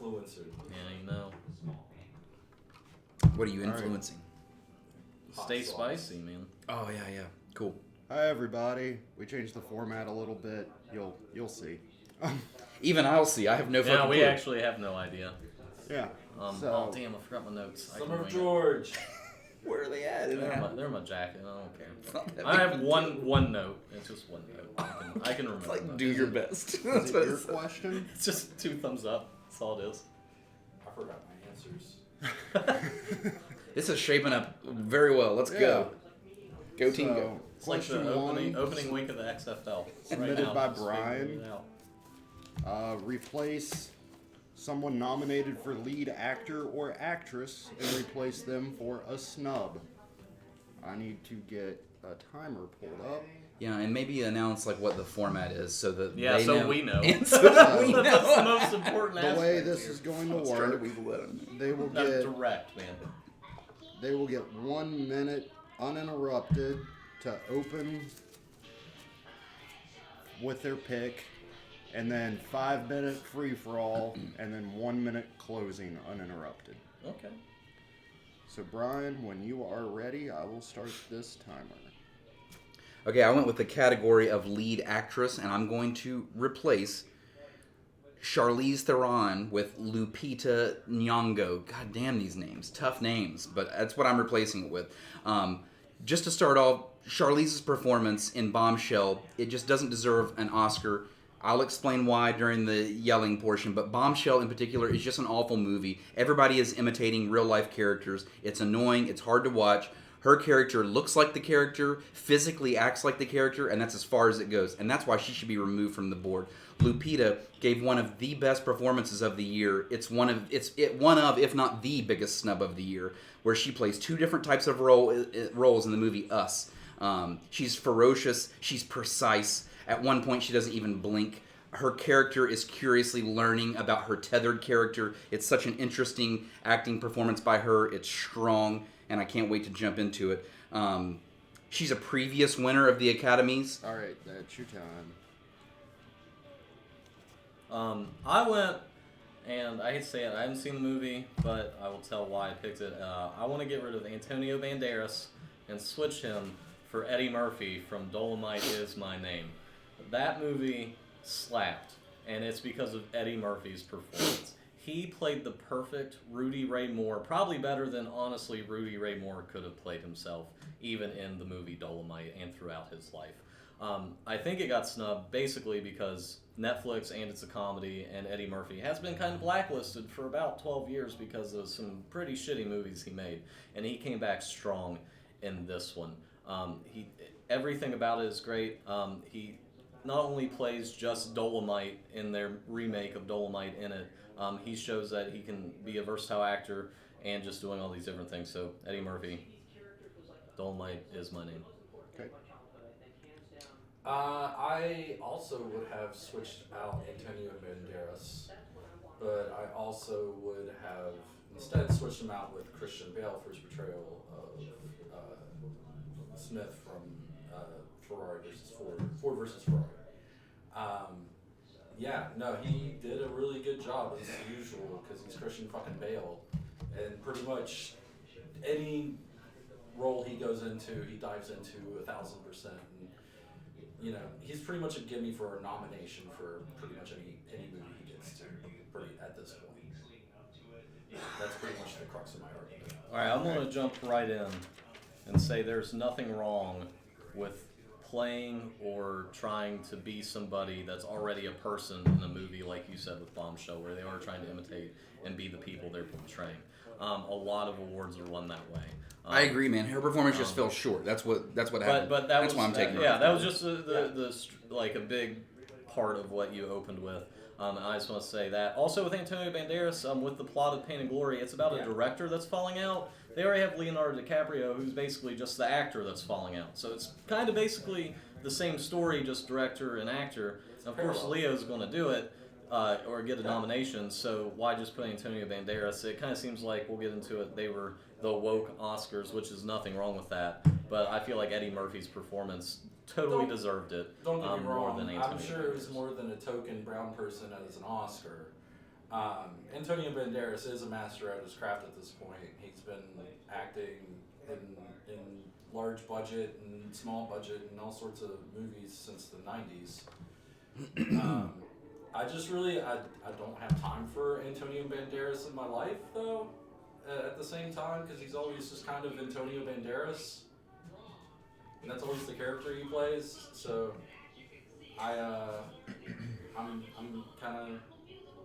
influencer. Yeah, you know. What are you influencing? Stay spicy, man. Oh yeah, cool. Hi everybody. We changed the format a little bit. You'll see. Even I'll see. I have no fucking Yeah, we clue. actually have no idea. Yeah. Oh damn, I forgot my notes. I Summer can of wing it. George. Where are they at? They're in my jacket. I don't care. not that I big have of a one note. It's just one note. I can remember. It's like, that. do your best. Is That's it what your it's question? It's just 2 thumbs up. That's all it is. I forgot my answers. This is shaping up very well. Let's go. Go team, go. It's like the Question opening week of the XFL. Submitted by Just Brian. figuring it out. Replace someone nominated for lead actor or actress and replace them for a snub. I need to get a timer pulled up. Yeah, and maybe announce like what the format is so that Yeah, they so know. we know. And so that we That's the know. most important The aspect way this here. is going to Let's try to work, weasel that in. they will That's get direct, man. 1 minute uninterrupted to open with their pick, and then 5 minute free for all, and then 1 minute closing uninterrupted. Okay. So Brian, when you are ready, I will start this timer. Okay, I went with the category of lead actress, and I'm going to replace Charlize Theron with Lupita Nyong'o. God damn these names. Tough names, but that's what I'm replacing it with. Just to start off, Charlize's performance in Bombshell, it just doesn't deserve an Oscar. I'll explain why during the yelling portion, but Bombshell in particular is just an awful movie. Everybody is imitating real-life characters. It's annoying. It's hard to watch. Her character looks like the character, physically acts like the character, and that's as far as it goes. And that's why she should be removed from the board. Lupita gave one of the best performances of the year. It's one of, if not the biggest snub of the year, where she plays 2 different types of roles in the movie Us. She's ferocious. She's precise. At one point, she doesn't even blink. Her character is curiously learning about her tethered character. It's such an interesting acting performance by her. It's strong, and I can't wait to jump into it. She's a previous winner of the Academies. All right, that's your time. I went, and I hate to say it, I haven't seen the movie, but I will tell why I picked it. I want to get rid of Antonio Banderas and switch him for Eddie Murphy from Dolomite Is My Name. That movie slapped, and it's because of Eddie Murphy's performance. He played the perfect Rudy Ray Moore, probably better than, honestly, Rudy Ray Moore could have played himself, even in the movie Dolomite and throughout his life. I think it got snubbed basically because Netflix, and it's a comedy, and Eddie Murphy has been kind of blacklisted for about 12 years because of some pretty shitty movies he made, and he came back strong in this one. Everything about it is great. He not only plays just Dolomite in their remake of Dolomite in it, he shows that he can be a versatile actor and just doing all these different things. So Eddie Murphy, Dolomite Is My Name. Okay. I also would have switched out Antonio Banderas, but I also would have instead switched him out with Christian Bale for his portrayal of Smith from Ferrari versus Ford versus Ferrari. He did a really good job as usual because he's Christian fucking Bale, and pretty much any role he goes into, he dives into 1,000%. And, he's pretty much a gimme for a nomination for pretty much any movie he gets to. At this point, that's pretty much the crux of my argument. All right, I'm going to jump right in and say there's nothing wrong with playing or trying to be somebody that's already a person in a movie, like you said with Bombshell, where they are trying to imitate and be the people they're portraying. A lot of awards are won that way. I agree, man. Her performance just fell short. That's what happened. But that's why I'm taking her. Yeah, that was just a big part of what you opened with. And I just want to say that. Also with Antonio Banderas, with the plot of Pain and Glory, it's about a director that's falling out. They already have Leonardo DiCaprio, who's basically just the actor that's falling out. So it's kind of basically the same story, just director and actor. Of course, Leo's going to do it. Or get a nomination, so why just put Antonio Banderas? It kind of seems like, we'll get into it, they were the woke Oscars, which is nothing wrong with that, but I feel like Eddie Murphy's performance totally deserved it. Don't get me wrong, more than Antonio I'm sure it was Banderas. more than a token brown person as an Oscar. Antonio Banderas is a master at his craft at this point. He's been acting in large budget and small budget and all sorts of movies since the 90s. I just really, I don't have time for Antonio Banderas in my life, though, at the same time, because he's always just kind of Antonio Banderas. And that's always the character he plays, so I'm kind of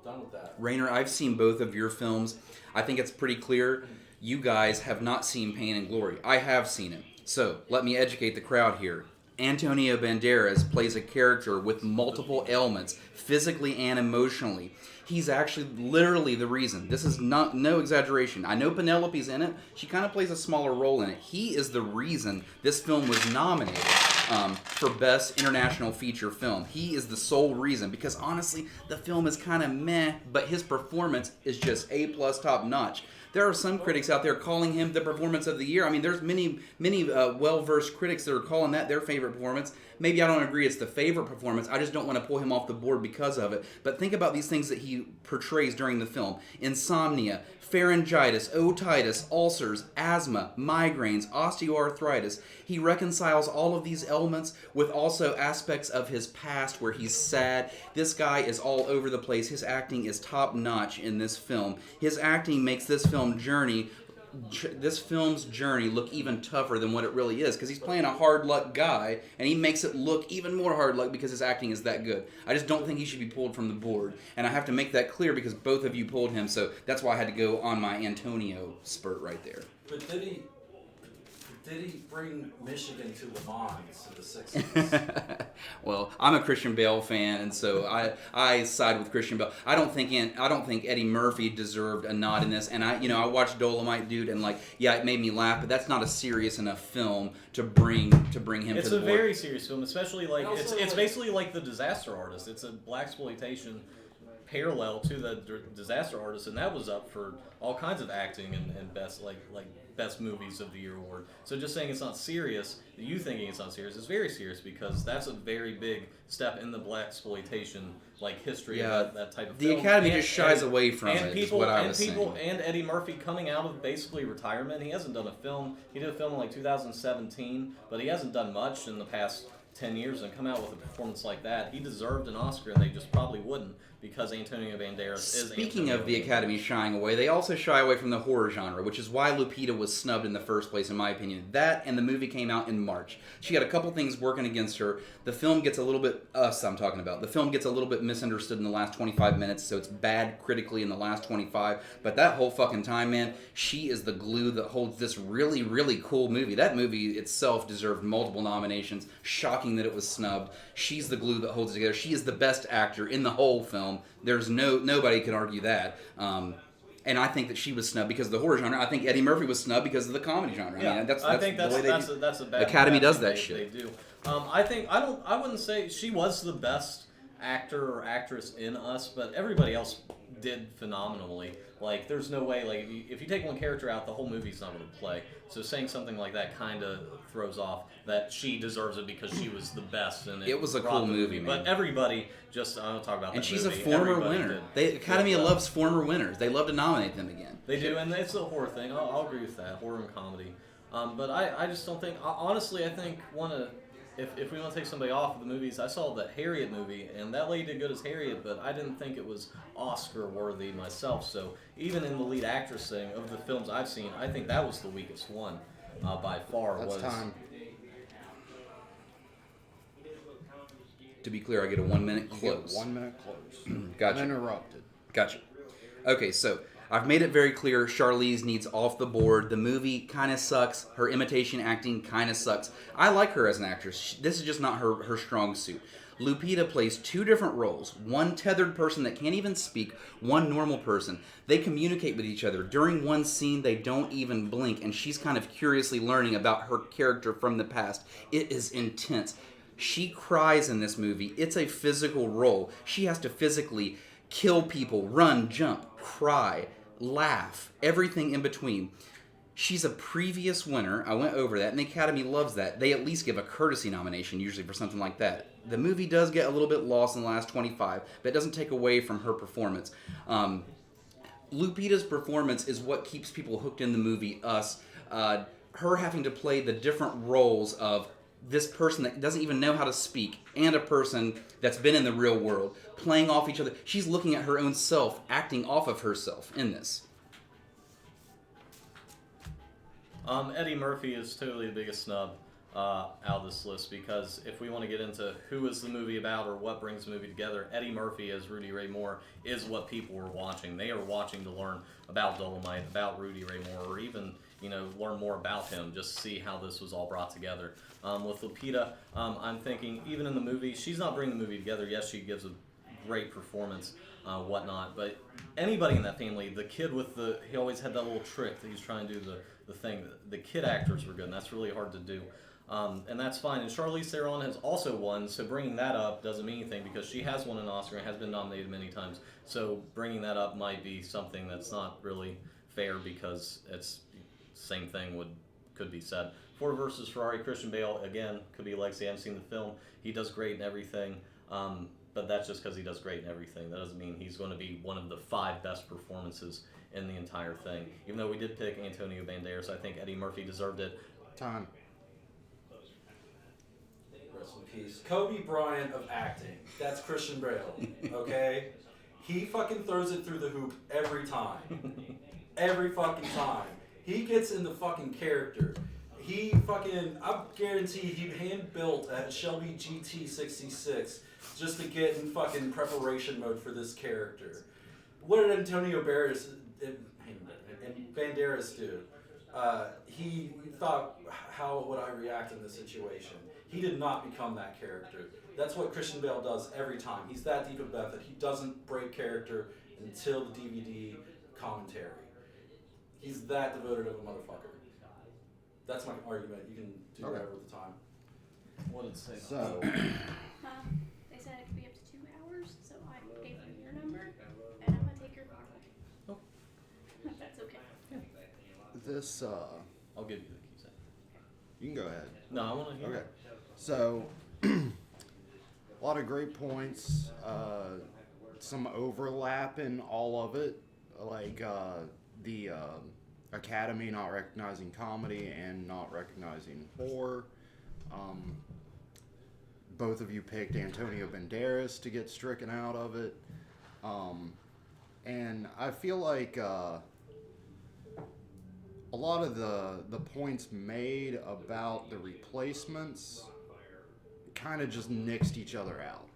done with that. Rainer, I've seen both of your films. I think it's pretty clear you guys have not seen Pain and Glory. I have seen it. So, let me educate the crowd here. Antonio Banderas plays a character with multiple ailments, physically and emotionally. He's actually literally the reason. This is no exaggeration. I know Penelope's in it. She kind of plays a smaller role in it. He is the reason this film was nominated for Best International Feature Film. He is the sole reason, because honestly, the film is kind of meh, but his performance is just A+ top notch. There are some critics out there calling him the performance of the year. I mean, there's many well-versed critics that are calling that their favorite performance. Maybe I don't agree it's the favorite performance. I just don't want to pull him off the board because of it. But think about these things that he portrays during the film. Insomnia, pharyngitis, otitis, ulcers, asthma, migraines, osteoarthritis. He reconciles all of these elements with also aspects of his past where he's sad. This guy is all over the place. His acting is top notch in this film. His acting makes this film's journey look even tougher than what it really is, because he's playing a hard luck guy, and he makes it look even more hard luck because his acting is that good. I just don't think he should be pulled from the board, and I have to make that clear because both of you pulled him, so that's why I had to go on my Antonio spurt right there. But did he bring Michigan to Le Mans in the 60s? Well, I'm a Christian Bale fan, and so I side with Christian Bale. I don't think Eddie Murphy deserved a nod in this. And I watched Dolomite, dude, and it made me laugh, but that's not a serious enough film to bring him to the board. It's a very serious film, especially it's basically like The Disaster Artist. It's a blaxploitation parallel to the Disaster Artist, and that was up for all kinds of acting and best best movies of the year award. So just saying it's not serious, you thinking it's not serious, is very serious, because that's a very big step in the blaxploitation history of that type of the film. Academy just shies away from it. People, is what I and was people, saying. and Eddie Murphy coming out of basically retirement. He hasn't done a film. He did a film in 2017, but he hasn't done much in the past 10 years, and come out with a performance like that. He deserved an Oscar, and they just probably wouldn't, because Antonio Banderas is Speaking Antonio of the Banderas. Academy shying away, they also shy away from the horror genre, which is why Lupita was snubbed in the first place, in my opinion. That, and the movie came out in March. She had a couple things working against her. The film gets a little bit, the film gets a little bit misunderstood in the last 25 minutes, so it's bad critically in the last 25. But that whole fucking time, man, she is the glue that holds this really, really cool movie. That movie itself deserved multiple nominations. Shocking that it was snubbed. She's the glue that holds it together. She is the best actor in the whole film. There's nobody can argue that. And I think that she was snubbed because of the horror genre. I think Eddie Murphy was snubbed because of the comedy genre. Yeah, I mean, that's I think the way that's they do. that's a bad Academy bad does thing that they, shit. They do. I wouldn't say she was the best actor or actress in Us, but everybody else did phenomenally. There's no way, if you take one character out, the whole movie's not going to play. So saying something like that kind of throws off that she deserves it because she was the best, and It was a brought cool the movie, man. But everybody, I don't talk about And that she's movie. a former Everybody winner. did The Academy good loves former winners. They love to nominate them again. They do, and it's a horror thing. I'll agree with that, horror and comedy. But I just don't think, honestly, I think if we want to take somebody off of the movies, I saw the Harriet movie, and that lady did good as Harriet, but I didn't think it was Oscar-worthy myself. So even in the lead actress thing, of the films I've seen, I think that was the weakest one by far. That's time. To be clear, I get a 1 minute You get close. 1 minute close. Gotcha. Uninterrupted. Gotcha. Okay, so I've made it very clear Charlize needs off the board. The movie kind of sucks. Her imitation acting kind of sucks. I like her as an actress. This is just not her strong suit. Lupita plays two different roles. One tethered person that can't even speak, one normal person. They communicate with each other. During one scene, they don't even blink, and she's kind of curiously learning about her character from the past. It is intense. She cries in this movie. It's a physical role. She has to physically kill people, run, jump, cry, laugh, everything in between. She's a previous winner. I went over that, and the Academy loves that. They at least give a courtesy nomination usually for something like that. The movie does get a little bit lost in the last 25, but it doesn't take away from her performance. Lupita's performance is what keeps people hooked in the movie. Her having to play the different roles of this person that doesn't even know how to speak and a person that's been in the real world, playing off each other. She's looking at her own self, acting off of herself in this. Eddie Murphy is totally the biggest snub out of this list, because if we want to get into who is the movie about or what brings the movie together, Eddie Murphy as Rudy Ray Moore is what people are watching. They are watching to learn about Dolomite, about Rudy Ray Moore, or even learn more about him, just see how this was all brought together. With Lupita, I'm thinking even in the movie, she's not bringing the movie together. Yes, she gives a great performance, whatnot, but anybody in that family, the kid with he always had that little trick that he's trying to do the thing. The kid actors were good, and that's really hard to do. And that's fine. And Charlize Theron has also won, so bringing that up doesn't mean anything because she has won an Oscar and has been nominated many times. So bringing that up might be something that's not really fair because it's same thing could be said. Ford versus Ferrari, Christian Bale, again, could be legacy. I haven't seen the film. He does great in everything, but that's just because he does great in everything. That doesn't mean he's going to be one of the 5 best performances in the entire thing. Even though we did pick Antonio Banderas, I think Eddie Murphy deserved it. Time. Rest in peace. Kobe Bryant of acting. That's Christian Bale. Okay? He fucking throws it through the hoop every time. Every fucking time. He gets in the fucking character. I guarantee he hand-built a Shelby GT66 just to get in fucking preparation mode for this character. What did Antonio Banderas do? He thought, how would I react in this situation? He did not become that character. That's what Christian Bale does every time. He's that deep of method. He doesn't break character until the DVD commentary. He's that devoted of a motherfucker. That's my argument. You can do whatever with the time. What did it say? So, They said it could be up to 2 hours, so I gave them your number, and I'm gonna take your card. Oh. If that's okay. this, I'll give you the keys. you can go ahead. No, I want to hear Okay. it. So, a lot of great points. Some overlap in all of it. Like, the Academy not recognizing comedy and not recognizing horror. Both of you picked Antonio Banderas to get stricken out of it. And I feel like a lot of the points made about the replacements kind of just nixed each other out.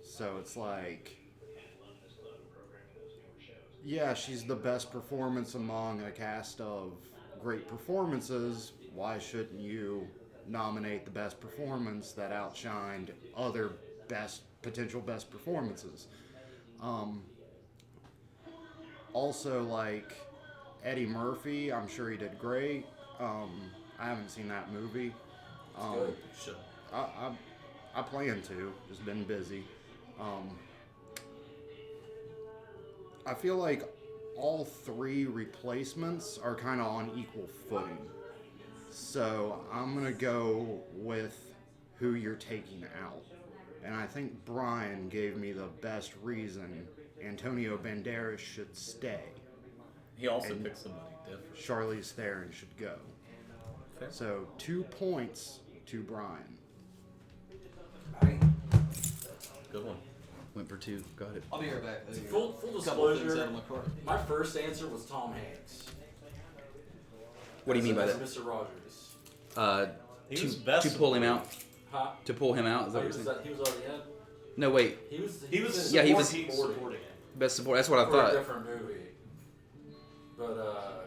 So it's like, yeah, she's the best performance among a cast of great performances. Why shouldn't you nominate the best performance that outshined other potential best performances? Also, like, Eddie Murphy, I'm sure he did great. I haven't seen that movie. Good. Should. I plan to, just been busy. I feel like all 3 replacements are kind of on equal footing. So I'm going to go with who you're taking out. And I think Brian gave me the best reason Antonio Banderas should stay. He also And picked somebody different. Charlize Theron should go. Fair. So 2 points to Brian. Good one. Went for 2. Got it. I'll be right back. Full Couple things disclosure, out of my car. my first answer was Tom Hanks. What do you mean by As that? Mr. Rogers. He was best To pull him out. Huh? To pull him out. Is that Oh, what you're saying? he was already in? No, wait. He was Yeah, he was supporting best support. That's what I for a thought. different movie. But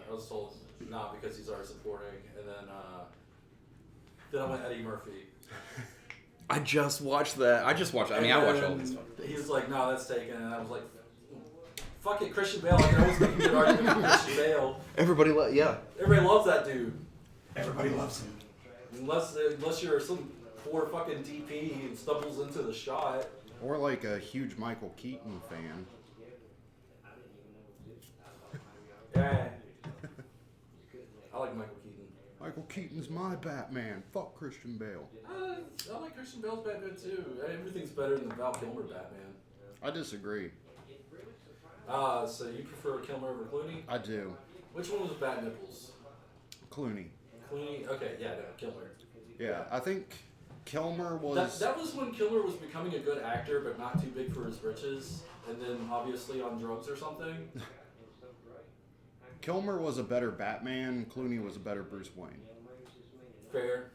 I was told not because he's already supporting. And then I went Eddie Murphy. I just watched that. I just watched. I mean, I watched all these. He was like, no, that's taken. And I was like, fuck it, Christian Bale. I can always make a good argument for Christian Bale. Everybody, yeah. Everybody loves that dude. Everybody loves him. Unless you're some poor fucking DP and stumbles into the shot. Or like a huge Michael Keaton fan. Yeah. like Michael Keaton. Michael Keaton's my Batman. Fuck Christian Bale. I like Christian Bale's Batman too. Everything's better than the Val Kilmer Batman. I disagree. So you prefer Kilmer over Clooney? I do. Which one was Bat Nipples? Clooney. Clooney? Okay, yeah, no, Kilmer. Yeah, I think Kilmer was. That was when Kilmer was becoming a good actor, but not too big for his britches, and then obviously on drugs or something. Kilmer was a better Batman. Clooney was a better Bruce Wayne. Fair.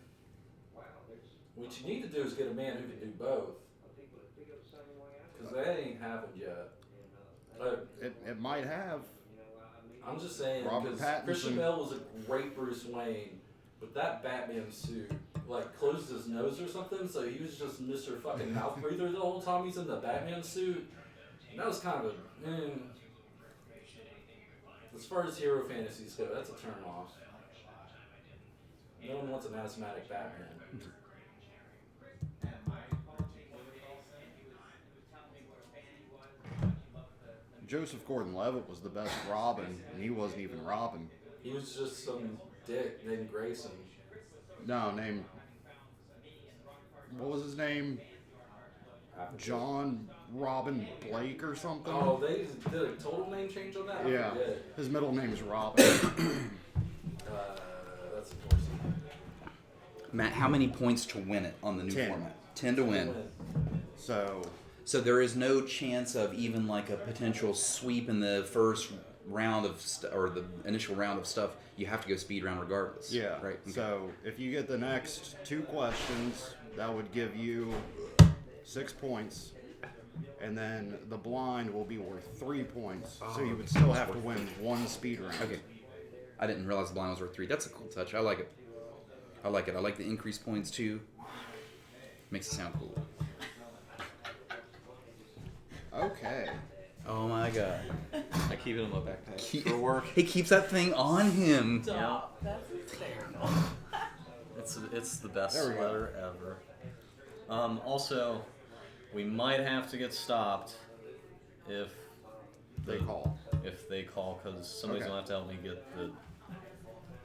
What you need to do is get a man who can do both. Because that ain't happened yet. It might have. I'm just saying, Robert because Pattinson. Christian Bale was a great Bruce Wayne, but that Batman suit, like, closed his nose or something, so he was just Mr. fucking mouth breather the whole time he's in the Batman suit. And that was kind of a, as far as hero fantasies go, that's a turn off. No one wants an asthmatic Batman. Joseph Gordon-Levitt was the best Robin, and he wasn't even Robin. He was just some dick named Grayson. No, named. What was his name? John Robin Blake or something? Oh, they did a total name change on that? I Yeah. forget. His middle name's Robin. That's unfortunate. Matt, how many points to win it on the new 10. format? 10 to win. So, So there is no chance of even like a potential sweep in the first round of or the initial round of stuff. You have to go speed round regardless. yeah. Right. Okay. So, if you get the next 2 questions, that would give you 6 points. And then the blind will be worth 3 points. So you would still have to win 1 speed round. Okay. I didn't realize the blind was worth 3. That's a cool touch. I like it. I like the increased points too. Makes it sound cool. Okay. Oh my god. I keep it in my backpack He, for work. he keeps that thing on him. Yeah. That's hysterical. It's the best There we go. sweater ever. Also, we might have to get stopped if They call. because somebody's Okay. gonna have to help me get the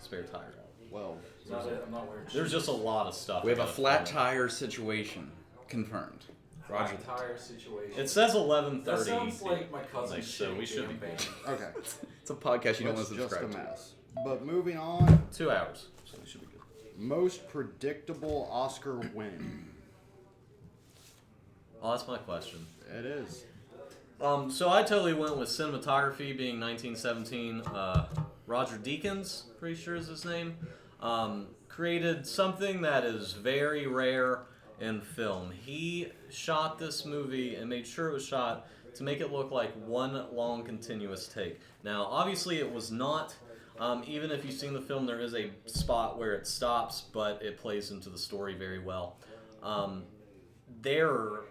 spare tire out. Well, I'm not wearing There's just a lot of stuff. We have a to flat film. tire situation confirmed. Roger. flat tire situation. It says That 11:30. sounds like my cousin's so we should be band. okay. It's a podcast you don't want That's to just a subscribe to. mess. But moving on, 2 hours, so we should be good. most predictable Oscar win. Oh, that's my question. It is. So I totally went with cinematography being 1917. Roger Deakins, pretty sure is his name, created something that is very rare in film. He shot this movie and made sure it was shot to make it look like one long continuous take. Now, obviously it was not. Even if you've seen the film, there is a spot where it stops, but it plays into the story very well. There are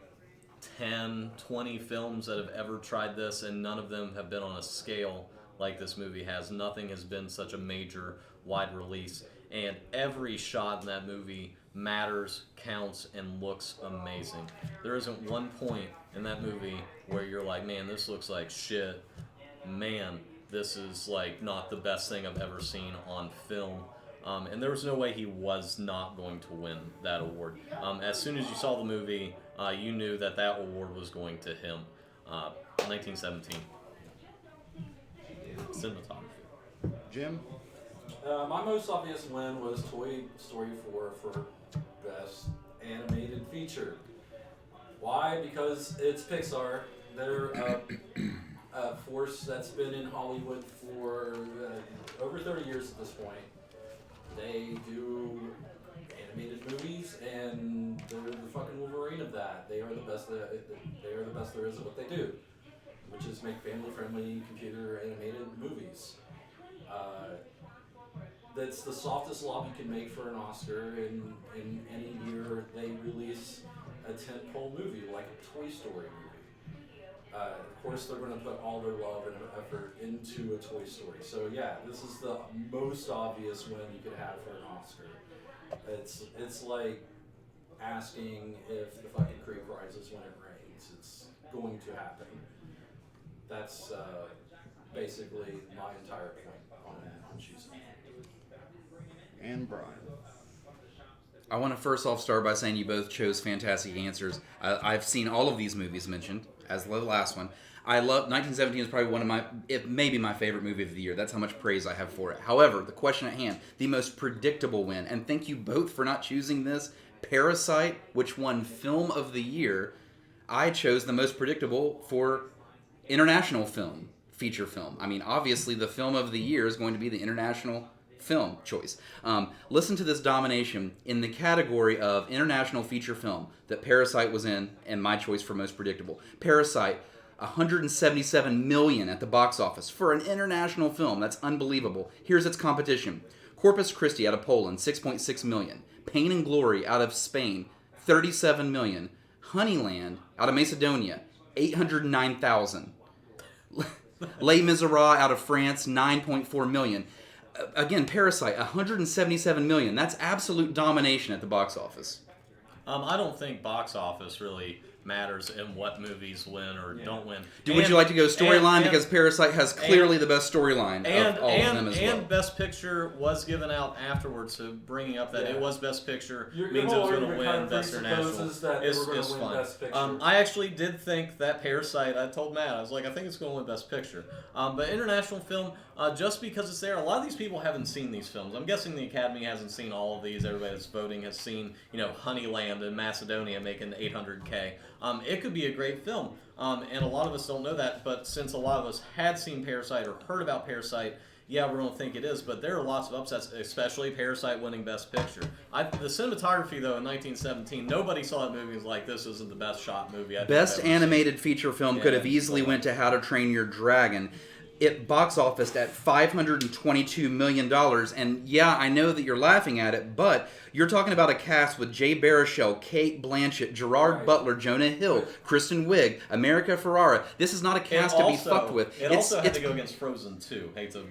10, 20 films that have ever tried this, and none of them have been on a scale like this movie has. Nothing has been such a major, wide release, and every shot in that movie matters, counts, and looks amazing. There isn't one point in that movie where you're like, man, this looks like shit. Man, this is like not the best thing I've ever seen on film. And there was no way he was not going to win that award. As soon as you saw the movie, you knew that that award was going to him. 1917. Cinematography. Jim? My most obvious win was Toy Story 4 for Best Animated Feature. Why? Because it's Pixar. They're a force that's been in Hollywood for over 30 years at this point. They do animated movies, and they're the fucking Wolverine of that. They are the best. They are the best there is at what they do, which is make family-friendly computer animated movies. That's the softest lob you can make for an Oscar. In any year, they release a tentpole movie like a Toy Story movie. Of course, they're going to put all their love and effort into a Toy Story. So yeah, this is the most obvious win you could have for an Oscar. It's like asking if the fucking creek rises when it rains. It's going to happen. That's basically my entire point on choosing. and Brian. I want to first off start by saying you both chose fantastic answers. I've seen all of these movies mentioned, as the last one. I love 1917 is probably one of my, it may be my favorite movie of the year. That's how much praise I have for it. However, the question at hand, the most predictable win, and thank you both for not choosing this, Parasite, which won Film of the Year. I chose the most predictable for international film, feature film. I mean, obviously the Film of the Year is going to be the international film choice. Listen to this domination in the category of international feature film that Parasite was in, and my choice for most predictable. Parasite, 177 million at the box office for an international film. That's unbelievable. Here's its competition. Corpus Christi out of Poland, 6.6 million. Pain and Glory out of Spain, 37 million. Honeyland out of Macedonia, 809,000. Les Miserables out of France, 9.4 million. Again, Parasite, 177 million. That's absolute domination at the box office. I don't think box office really matters in what movies win or don't win. Would you like to go storyline? Because Parasite has clearly the best storyline of all of them as well. And Best Picture was given out afterwards, so bringing up that it was Best Picture Your means it was going to kind win of Best International. presupposes that they were gonna win fun. Best Picture. I actually did think that Parasite, I told Matt, I was like, I think it's going to win Best Picture. But international film, just because it's there, a lot of these people haven't seen these films. I'm guessing the Academy hasn't seen all of these. Everybody that's voting has seen, Honeyland in Macedonia making $800K. It could be a great film, and a lot of us don't know that, but since a lot of us had seen Parasite or heard about Parasite, yeah, we're going to think it is, but there are lots of upsets, especially Parasite winning Best Picture. The cinematography, though, in 1917, nobody saw that movie and was like, this isn't the best shot movie I've Best ever animated seen. feature film could have easily went to How to Train Your Dragon. It box officed at $522 million, and yeah, I know that you're laughing at it, but you're talking about a cast with Jay Baruchel, Kate Blanchett, Gerard Butler, Jonah Hill, Kristen Wiig, America Ferrera. This is not a cast to be fucked with. It also had to go against Frozen 2. Hate to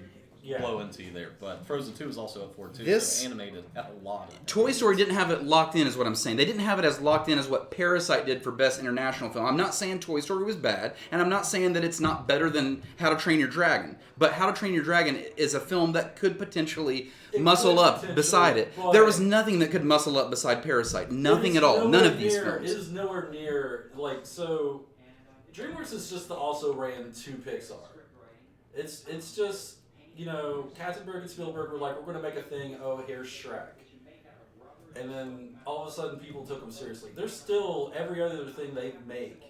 blow into you there, but Frozen 2 is also up for it too. So animated a lot. Toy Story didn't have it locked in, is what I'm saying. They didn't have it as locked in as what Parasite did for Best International Film. I'm not saying Toy Story was bad, and I'm not saying that it's not better than How to Train Your Dragon. But How to Train Your Dragon is a film that could potentially muscle up beside it. There was nothing that could muscle up beside Parasite. Nothing at all. None of these films. It is nowhere near, so DreamWorks is just the also ran to Pixar. It's just, Katzenberg and Spielberg were like, we're going to make a thing, here's Shrek. And then all of a sudden people took them seriously. There's still, every other thing they make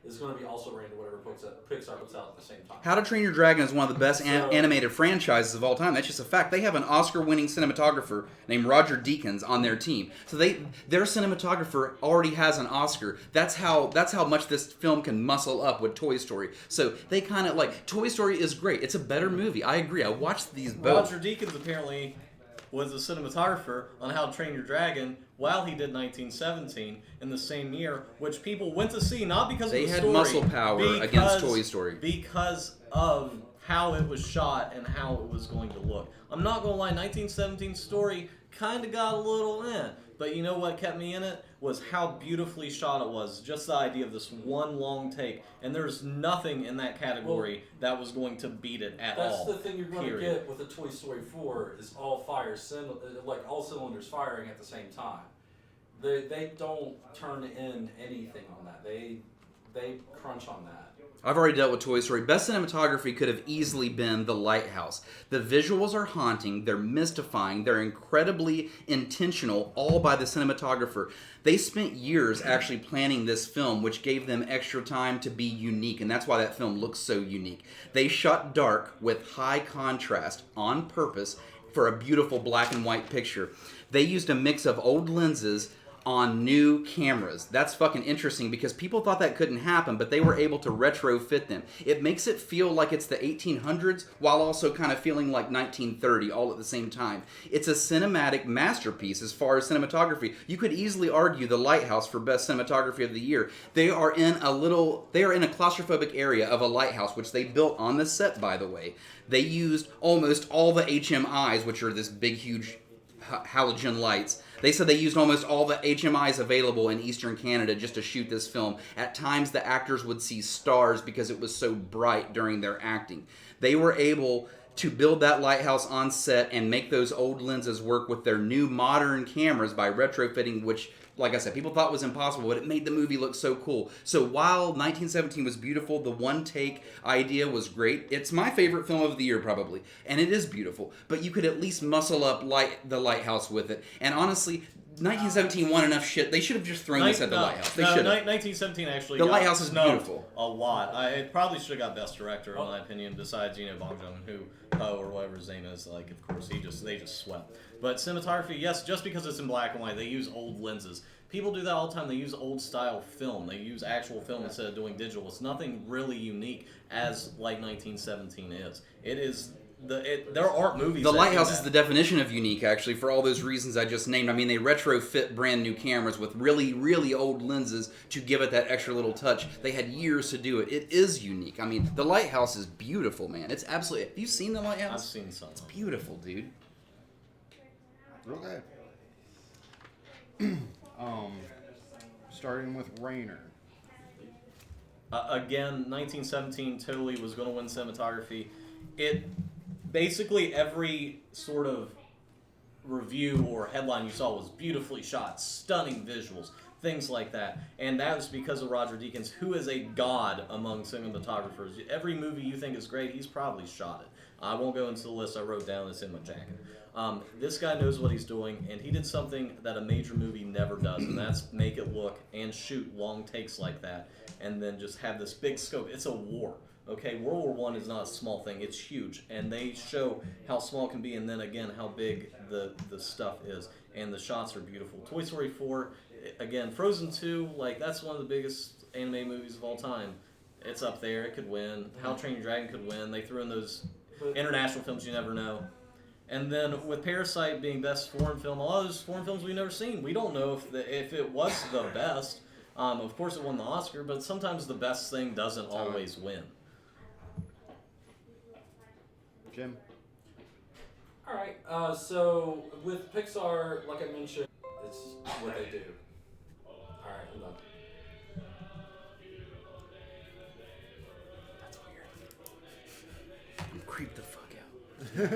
is going to be also ran to whatever Pixar puts out at the same time. How to Train Your Dragon is one of the best animated franchises of all time. That's just a fact. They have an Oscar-winning cinematographer named Roger Deakins on their team. So their cinematographer already has an Oscar. That's how much this film can muscle up with Toy Story. So they kind of Toy Story is great. It's a better movie. I agree. I watched these both. Roger Deakins apparently was a cinematographer on How to Train Your Dragon while he did 1917 in the same year, which people went to see not because of the story. They had muscle power against Toy Story. Because of how it was shot and how it was going to look. I'm not going to lie, 1917 story kind of got a little but you know what kept me in it? Was how beautifully shot it was. Just the idea of this one long take. And there's nothing in that category that was going to beat it at all. That's the thing you're going to get with a Toy Story 4 is all all cylinders firing at the same time. They don't turn in anything on that. They crunch on that. I've already dealt with Toy Story. Best cinematography could have easily been The Lighthouse. The visuals are haunting, they're mystifying, they're incredibly intentional, all by the cinematographer. They spent years actually planning this film, which gave them extra time to be unique, and that's why that film looks so unique. They shot dark with high contrast on purpose for a beautiful black and white picture. They used a mix of old lenses on new cameras. That's fucking interesting because people thought that couldn't happen, but they were able to retrofit them. It makes it feel like it's the 1800s while also kind of feeling like 1930 all at the same time. It's a cinematic masterpiece as far as cinematography. You could easily argue The Lighthouse for best cinematography of the year. They are in a claustrophobic area of a lighthouse, which they built on the set, by the way. They used almost all the HMIs, which are this big, huge halogen lights. They said they used almost all the HMIs available in Eastern Canada just to shoot this film. At times, the actors would see stars because it was so bright during their acting. They were able to build that lighthouse on set and make those old lenses work with their new modern cameras by retrofitting, which, like I said, people thought was impossible, but it made the movie look so cool. So while 1917 was beautiful, the one take idea was great. It's my favorite film of the year, probably, and it is beautiful. But you could at least muscle up the lighthouse with it. And honestly, 1917 won enough shit. They should have just thrown this at the lighthouse. They should have. 1917 actually. The got lighthouse is snubbed beautiful. A lot. It probably should have got best director, in my opinion. Besides, Bong Joon-ho or whatever his name is. Like, of course, they just swept. But cinematography, yes, just because it's in black and white, they use old lenses. People do that all the time. They use old style film. They use actual film instead of doing digital. It's nothing really unique as like 1917 is. It is. There aren't movies. The that lighthouse do is that. the definition of unique, actually, for all those reasons I just named. I mean, they retrofit brand new cameras with really, really old lenses to give it that extra little touch. They had years to do it. It is unique. I mean, the lighthouse is beautiful, man. It's absolutely. Have you seen the lighthouse? I've seen some. It's beautiful, dude. Okay. Starting with Rainer. Again, 1917 totally was going to win cinematography. It basically every sort of review or headline you saw was beautifully shot, stunning visuals, things like that. And that was because of Roger Deakins, who is a god among cinematographers. Every movie you think is great, he's probably shot it. I won't go into the list I wrote down. It's in my jacket. This guy knows what he's doing, and he did something that a major movie never does, and that's make it look and shoot long takes like that, and then just have this big scope. It's a war. Okay, World War I is not a small thing. It's huge, and they show how small it can be, and then again how big the stuff is, and the shots are beautiful. Toy Story 4, again, Frozen 2, like that's one of the biggest anime movies of all time. It's up there. It could win. How to Train Your Dragon could win. They threw in those international films you never know. And then with Parasite being best foreign film, a lot of those foreign films we've never seen. We don't know if it was the best. Of course, it won the Oscar, but sometimes the best thing doesn't always win. Jim? Alright, so with Pixar, like I mentioned, it's what they do. Alright, I'm done. That's weird. I'm creeped the fuck out.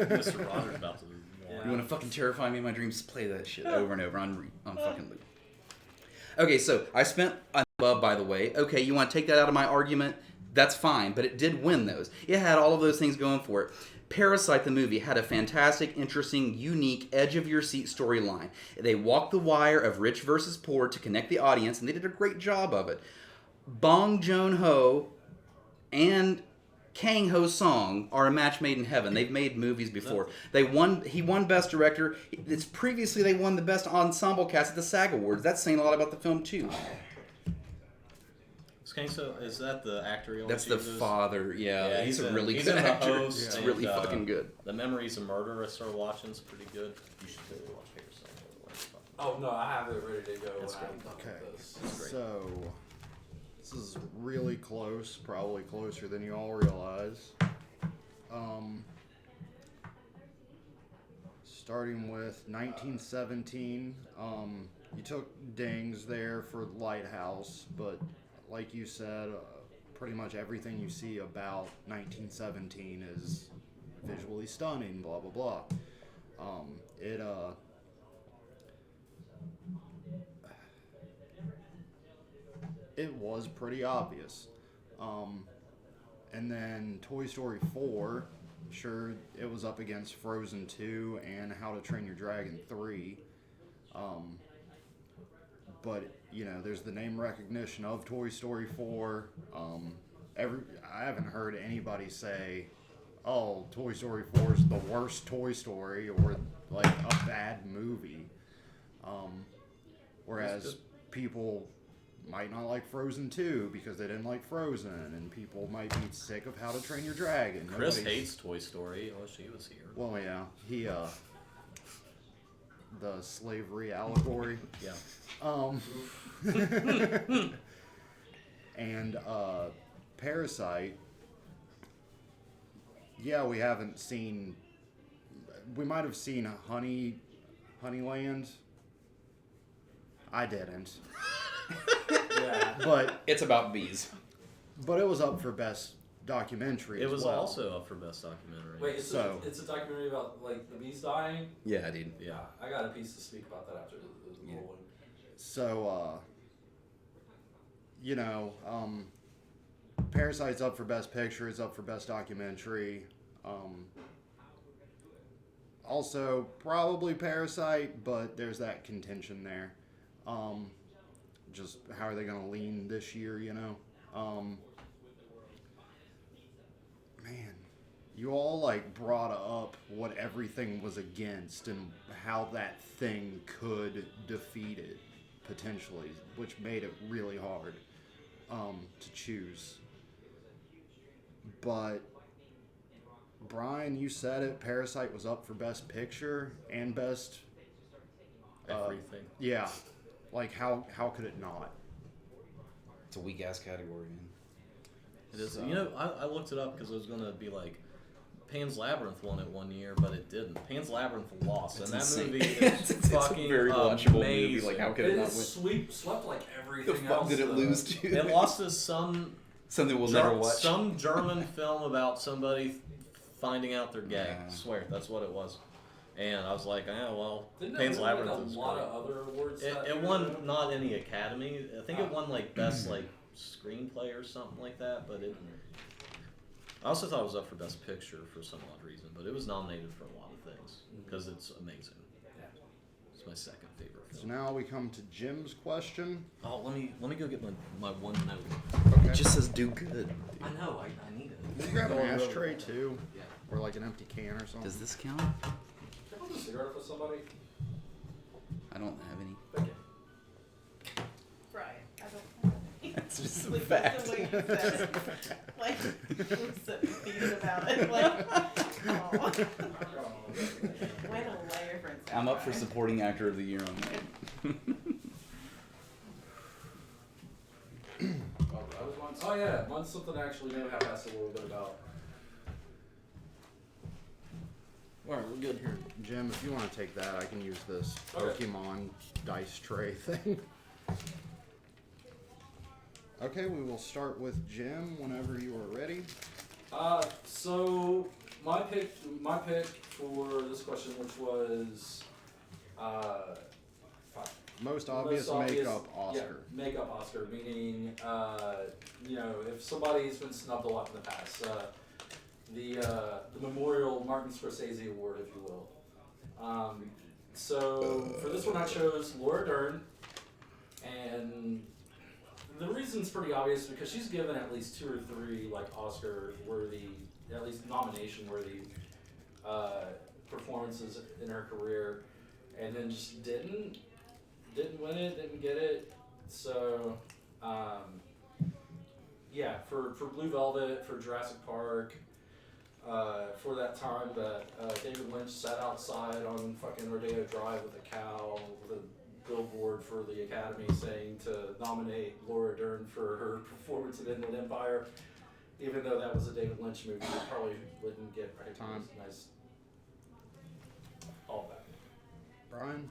Mr. Rogers about to lose. You want to fucking terrify me in my dreams? Play that shit over and over on fucking loop. Okay, so I spent above, by the way. Okay, you want to take that out of my argument? That's fine, but it did win those. It had all of those things going for it. Parasite, the movie, had a fantastic, interesting, unique, edge-of-your-seat storyline. They walked the wire of rich versus poor to connect the audience, and they did a great job of it. Bong Joon-ho and Kang Ho Song are a match made in heaven. They've made movies before. He won Best Director. It's previously they won the Best Ensemble Cast at the SAG Awards. That's saying a lot about the film too. Is that the actor? He always That's the uses? father. Yeah, he's a really he's good in The actor. Host, It's and, really fucking good. The Memories of Murder I started watching. It's pretty good. You should totally watch Parasite. Oh no, I have it ready to go. That's when I'm great. done Okay. with this. great. So, this is really close, probably closer than you all realize. Starting with 1917, you took dings there for Lighthouse, but like you said, pretty much everything you see about 1917 is visually stunning, blah, blah, blah. It was pretty obvious. And then Toy Story 4, sure, it was up against Frozen 2 and How to Train Your Dragon 3. But, there's the name recognition of Toy Story 4. I haven't heard anybody say, oh, Toy Story 4 is the worst Toy Story or, like, a bad movie. Whereas people might not like Frozen 2 because they didn't like Frozen, and people might be sick of How to Train Your Dragon. Chris hates Toy Story. I wish he was here. Well, yeah, the slavery allegory. Yeah. And Parasite. Yeah, we haven't seen. We might have seen Honeyland. I didn't. Yeah. But It's about bees. it was up for best documentary. It as was well. also up for best documentary. Wait, So- it's a documentary about like the bees dying. Yeah, dude. Yeah. I got a piece to speak about that after the Yeah. rolling. So, Parasite's up for Best Picture, it's up for Best Documentary. Also, probably Parasite, but there's that contention there. Just how are they going to lean this year, you know? Man, you all, like, brought up what everything was against and how that thing could defeat it, potentially, which made it really hard to choose. But Brian, you said it. Parasite was up for Best Picture and Best Everything. Yeah, like how could it not? It's a weak ass category, man. It is. So- You know, I looked it up because it was gonna be like Pan's Labyrinth won it one year, but it didn't. Pan's Labyrinth lost, and that insane. movie is It's a fucking very watchable amazing. movie. Like, how could it not win? Swept like The everything fuck else. did it though. lose to? It lost to some Something we'll never watch. some German film about somebody finding out they're gay. Yeah. I swear, that's what it was. And I was like, well, Didn't it Pan's win like Labyrinth a is lot great. of other awards? It that won year? not any Academy. I think it won like best like screenplay or something like that. But it. I also thought it was up for best picture for some odd reason, but it was nominated for a lot of things because it's amazing. It's my second favorite So film. now we come to Jim's question. Oh, let me go get my one note. It just says do good. I know, I need it. Can you grab an Go over. ashtray too? Yeah. Or like an empty can or something? Does this count? Can I hold a cigarette for somebody? I don't have any. Thank you. Brian, I don't have any. That's just a Like, fact. the way you said it. Like, you're so defeated about it. Like, oh. Way to lay your friends down, I'm up for Brian. supporting actor of the year on that. Oh yeah, mine's something I actually know half-assed a little bit about. All right, we're good here. Jim, if you want to take that, I can use this Okay. Pokemon dice tray thing. Okay, we will start with Jim whenever you are ready. So my pick for this question, which was, fuck. Most obvious makeup Oscar. Yeah, makeup Oscar, meaning, if somebody's been snubbed a lot in the past, the Memorial Martin Scorsese Award, if you will. So for this one, I chose Laura Dern, and the reason's pretty obvious because she's given at least 2 or 3 like Oscar-worthy, at least nomination-worthy performances in her career, and then just didn't win it, didn't get it. So, for Blue Velvet, for Jurassic Park, for that time that David Lynch sat outside on fucking Rodeo Drive with a cow, with a billboard for the Academy saying to nominate Laura Dern for her performance in Inland Empire, even though that was a David Lynch movie, it probably wouldn't get recognized. Nice. All that. Brian?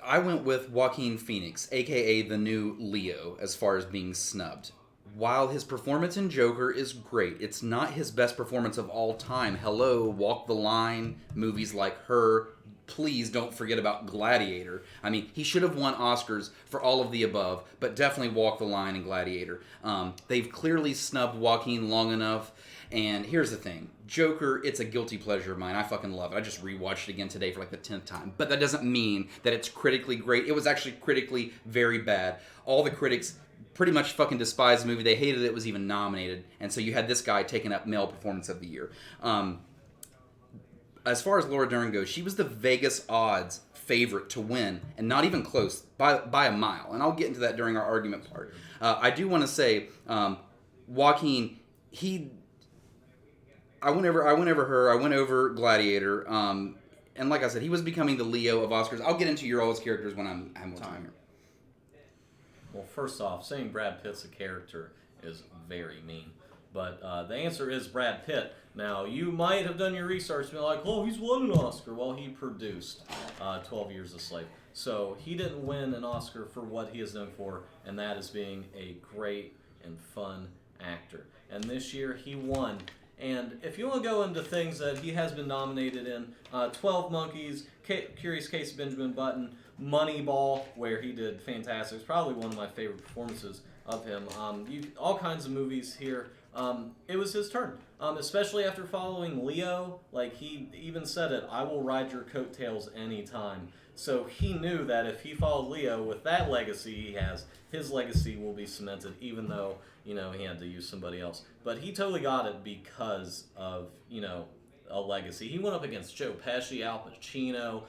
I went with Joaquin Phoenix, aka the new Leo, as far as being snubbed. While his performance in Joker is great, it's not his best performance of all time. Hello, Walk the Line, movies like Her. Please don't forget about Gladiator. I mean, he should have won Oscars for all of the above, but definitely Walk the Line and Gladiator. They've clearly snubbed Joaquin long enough. And here's the thing. Joker, it's a guilty pleasure of mine. I fucking love it. I just rewatched it again today for like the 10th time. But that doesn't mean that it's critically great. It was actually critically very bad. All the critics pretty much fucking despised the movie. They hated it was even nominated. And so you had this guy taking up male performance of the year. As far as Laura Dern goes, she was the Vegas odds favorite to win, and not even close, by a mile. And I'll get into that during our argument part. I do want to say, Joaquin, I went over Her, I went over Gladiator, and like I said, he was becoming the Leo of Oscars. I'll get into your all's characters when I'm more time here. Well, first off, saying Brad Pitt's a character is very mean. But the answer is Brad Pitt. Now, you might have done your research and be like, oh, he's won an Oscar. Well, he produced 12 Years a Slave. So he didn't win an Oscar for what he is known for, and that is being a great and fun actor. And this year he won. And if you want to go into things that he has been nominated in, 12 Monkeys, Curious Case of Benjamin Button, Moneyball, where he did fantastic. It's probably one of my favorite performances of him. All kinds of movies here. It was his turn, especially after following Leo. Like, he even said it, I will ride your coattails anytime. So he knew that if he followed Leo with that legacy he has, his legacy will be cemented, even though, he had to use somebody else. But he totally got it because of, a legacy. He went up against Joe Pesci, Al Pacino,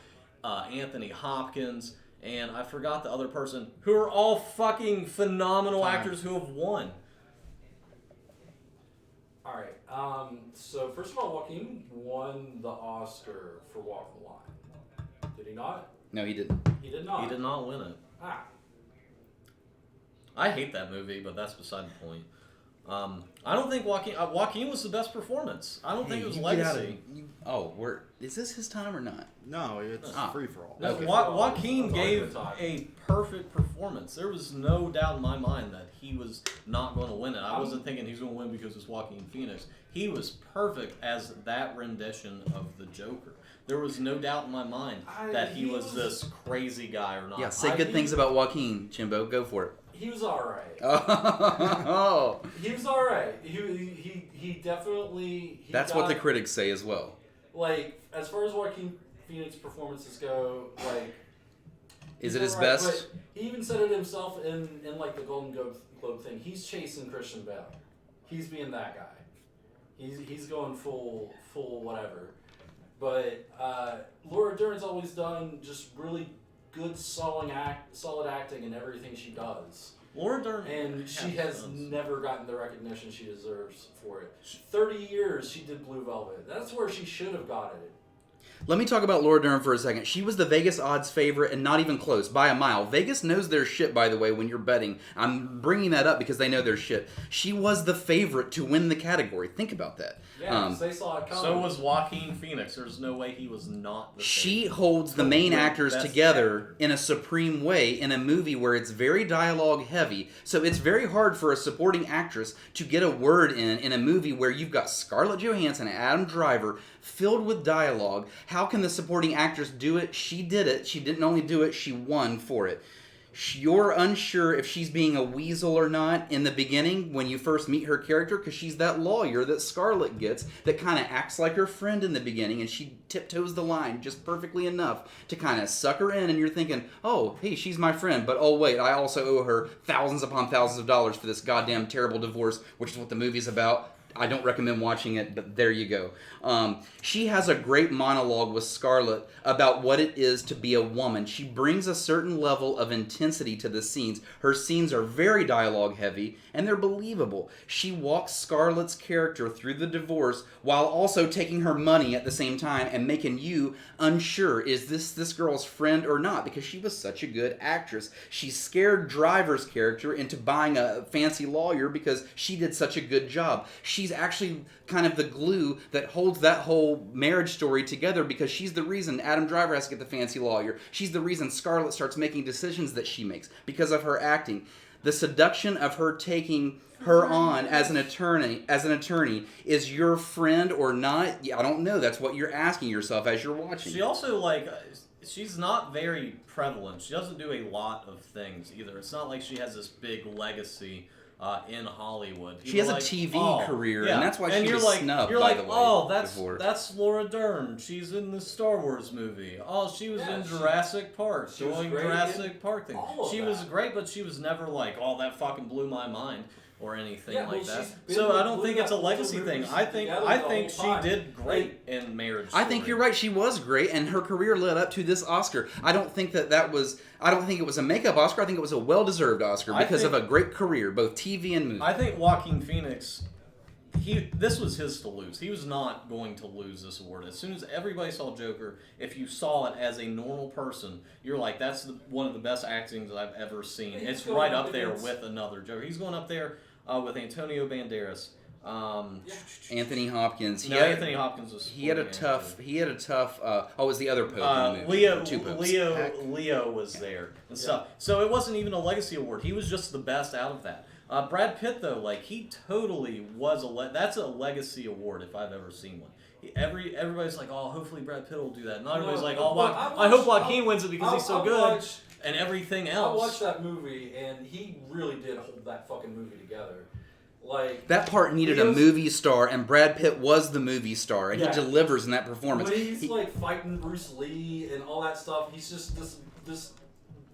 Anthony Hopkins, and I forgot the other person, who are all fucking phenomenal actors who have won. Alright, so first of all, Joaquin won the Oscar for Walk the Line. Did he not? No, he didn't. He did not. He did not win it. Ah. I hate that movie, but that's beside the point. I don't think Joaquin was the best performance. I don't think it was legacy. Is this his time or not? No, it's free for all. No, Okay. Joaquin That's all gave good time. a perfect performance. There was no doubt in my mind that he was not going to win it. I wasn't thinking he was going to win because it's Joaquin Phoenix. He was perfect as that rendition of the Joker. There was no doubt in my mind that he was this crazy guy or not. Yeah, say good things about Joaquin, Jimbo. Go for it. He was alright. Oh, He was alright. He definitely... that's what the critics say as well. Like, as far as Joaquin Phoenix performances go, like... Is he's it his alright, best? But he even said it himself in like, the Golden Globe thing. He's chasing Christian Bale. He's being that guy. He's going full whatever. But Laura Dern's always done just really good, solid acting in everything she does. Laura Dern, And she has never gotten the recognition she deserves for it. 30 years she did Blue Velvet. That's where she should have got it. Let me talk about Laura Dern for a second. She was the Vegas odds favorite and not even close, by a mile. Vegas knows their shit, by the way, when you're betting. I'm bringing that up because they know their shit. She was the favorite to win the category. Think about that. Yeah, 'cause they saw it coming. So was Joaquin Phoenix. There's no way he was not the She favorite. holds the main The actors best together actor. in a supreme way in a movie where it's very dialogue heavy. So it's very hard for a supporting actress to get a word in a movie where you've got Scarlett Johansson and Adam Driver filled with dialogue. How can the supporting actress do it? She did it. She didn't only do it, she won for it. You're unsure if she's being a weasel or not in the beginning when you first meet her character, because she's that lawyer that Scarlett gets that kind of acts like her friend in the beginning, and she tiptoes the line just perfectly enough to kind of suck her in, and you're thinking, oh, hey, she's my friend, but oh wait, I also owe her thousands upon thousands of dollars for this goddamn terrible divorce, which is what the movie's about. I don't recommend watching it, but there you go. She has a great monologue with Scarlett about what it is to be a woman. She brings a certain level of intensity to the scenes. Her scenes are very dialogue heavy, and they're believable. She walks Scarlett's character through the divorce while also taking her money at the same time and making you unsure, is this girl's friend or not? Because she was such a good actress. She scared Driver's character into buying a fancy lawyer because she did such a good job. She's actually kind of the glue that holds that whole marriage story together, because she's the reason Adam Driver has to get the fancy lawyer. She's the reason Scarlett starts making decisions that she makes because of her acting. The seduction of her taking her on as an attorney is your friend or not? I don't know. That's what you're asking yourself as you're watching. She also, she's not very prevalent. She doesn't do a lot of things either. It's not like she has this big legacy in Hollywood. She has a TV career, and that's why she was snubbed, You're by like, the way, oh, before. that's Laura Dern. She's in the Star Wars movie. Oh, she was in Jurassic Park, she was doing great Jurassic Park thing. all of She that. was great, but she was never like, oh, that fucking blew my mind or anything Yeah, like well, that. she's been So I with don't Blue think it's a Mountain legacy movies thing. I think together the she whole time. did great in Marriage I think Story. you're right. She was great, and her career led up to this Oscar. I don't think it was a makeup Oscar. I think it was a well-deserved Oscar because of a great career, both TV and movie. I think Joaquin Phoenix, this was his to lose. He was not going to lose this award. As soon as everybody saw Joker, if you saw it as a normal person, you're like, that's one of the best actings I've ever seen. He's It's going right up up there against- with another Joker. He's going up there with Antonio Banderas, Anthony Hopkins. Anthony Hopkins was. He had a tough. actor. He had a tough. Oh, it was the other Pope in the movie. Leo, Two popes. Leo was there and stuff. So it wasn't even a legacy award. He was just the best out of that. Brad Pitt though, like he totally was that's a legacy award if I've ever seen one. Everybody's like, oh, hopefully Brad Pitt will do that. Not everybody's like, oh, I hope Joaquin wins it because he's so good. And everything else. I watched that movie and he really did hold that fucking movie together. Like that part needed a movie star, and Brad Pitt was the movie star, and he delivers in that performance. When he's like fighting Bruce Lee and all that stuff, he's just this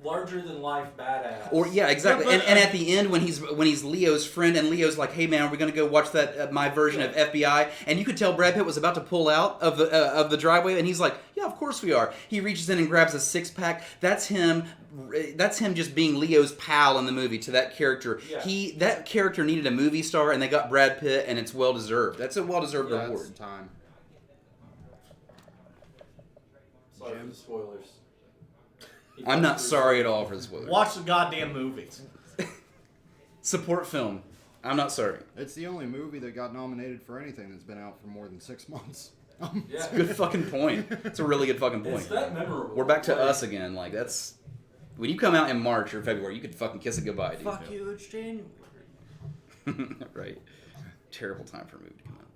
larger than life badass. Or yeah, exactly. Yeah, but, and at the end when he's Leo's friend, and Leo's like, "Hey man, we're gonna go watch that my version of FBI," and you could tell Brad Pitt was about to pull out of the driveway, and he's like, "Yeah, of course we are." He reaches in and grabs a 6-pack. That's him. That's him just being Leo's pal in the movie to that character. Yeah. That character needed a movie star, and they got Brad Pitt, and it's well deserved. That's a well deserved Yeah, reward. it's time. Sorry for the spoilers. I'm not sorry at all for the spoilers. Watch the goddamn movies. Support film. I'm not sorry. It's the only movie that got nominated for anything that's been out for more than 6 months. Yeah. Good fucking point. It's a really good fucking point. It's that memorable. We're back to us again. Like that's when you come out in March or February, you could fucking kiss it goodbye, dude. Fuck you, it's January. Right. Terrible time for a movie to come out.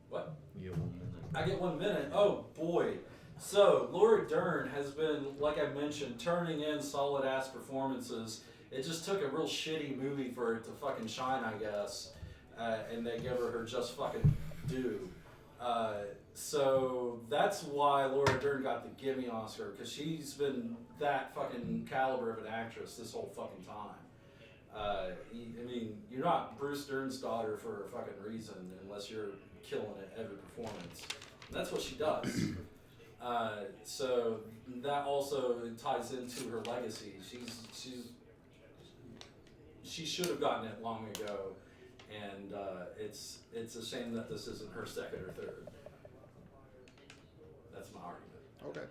What? Yeah, 1 minute. I get 1 minute. Oh boy. So Laura Dern has been, like I mentioned, turning in solid ass performances. It just took a real shitty movie for it to fucking shine, I guess. And they give her just fucking due. So that's why Laura Dern got the Gimme Oscar, because she's been that fucking caliber of an actress this whole fucking time. I mean, you're not Bruce Dern's daughter for a fucking reason unless you're killing it every performance. And that's what she does. So that also ties into her legacy. She should have gotten it long ago, and it's a shame that this isn't her second or third. That's my argument. Okay.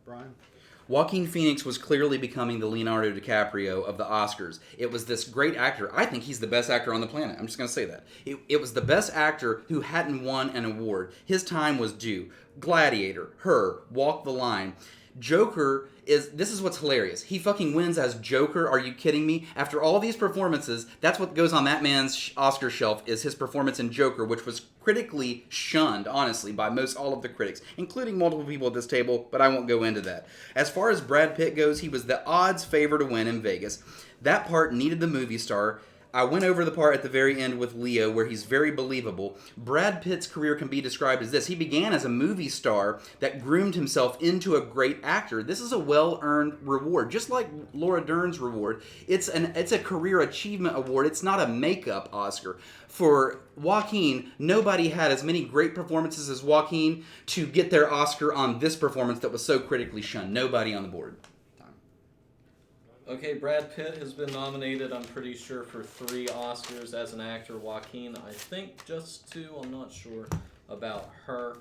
Brian? Joaquin Phoenix was clearly becoming the Leonardo DiCaprio of the Oscars. It was this great actor. I think he's the best actor on the planet. I'm just going to say that. It was the best actor who hadn't won an award. His time was due. Gladiator, Her, Walk the Line. Joker this is what's hilarious. He fucking wins as Joker. Are you kidding me? After all these performances, that's what goes on that man's Oscar shelf is his performance in Joker, which was critically shunned, honestly, by all of the critics, including multiple people at this table, but I won't go into that. As far as Brad Pitt goes, he was the odds favor to win in Vegas. That part needed the movie star. I went over the part at the very end with Leo where he's very believable. Brad Pitt's career can be described as this. He began as a movie star that groomed himself into a great actor. This is a well-earned reward, just like Laura Dern's reward. It's a career achievement award. It's not a makeup Oscar. For Joaquin, nobody had as many great performances as Joaquin to get their Oscar on this performance that was so critically shunned. Nobody on the board. Okay, Brad Pitt has been nominated, I'm pretty sure, for 3 Oscars as an actor. Joaquin, I think just 2. I'm not sure about her.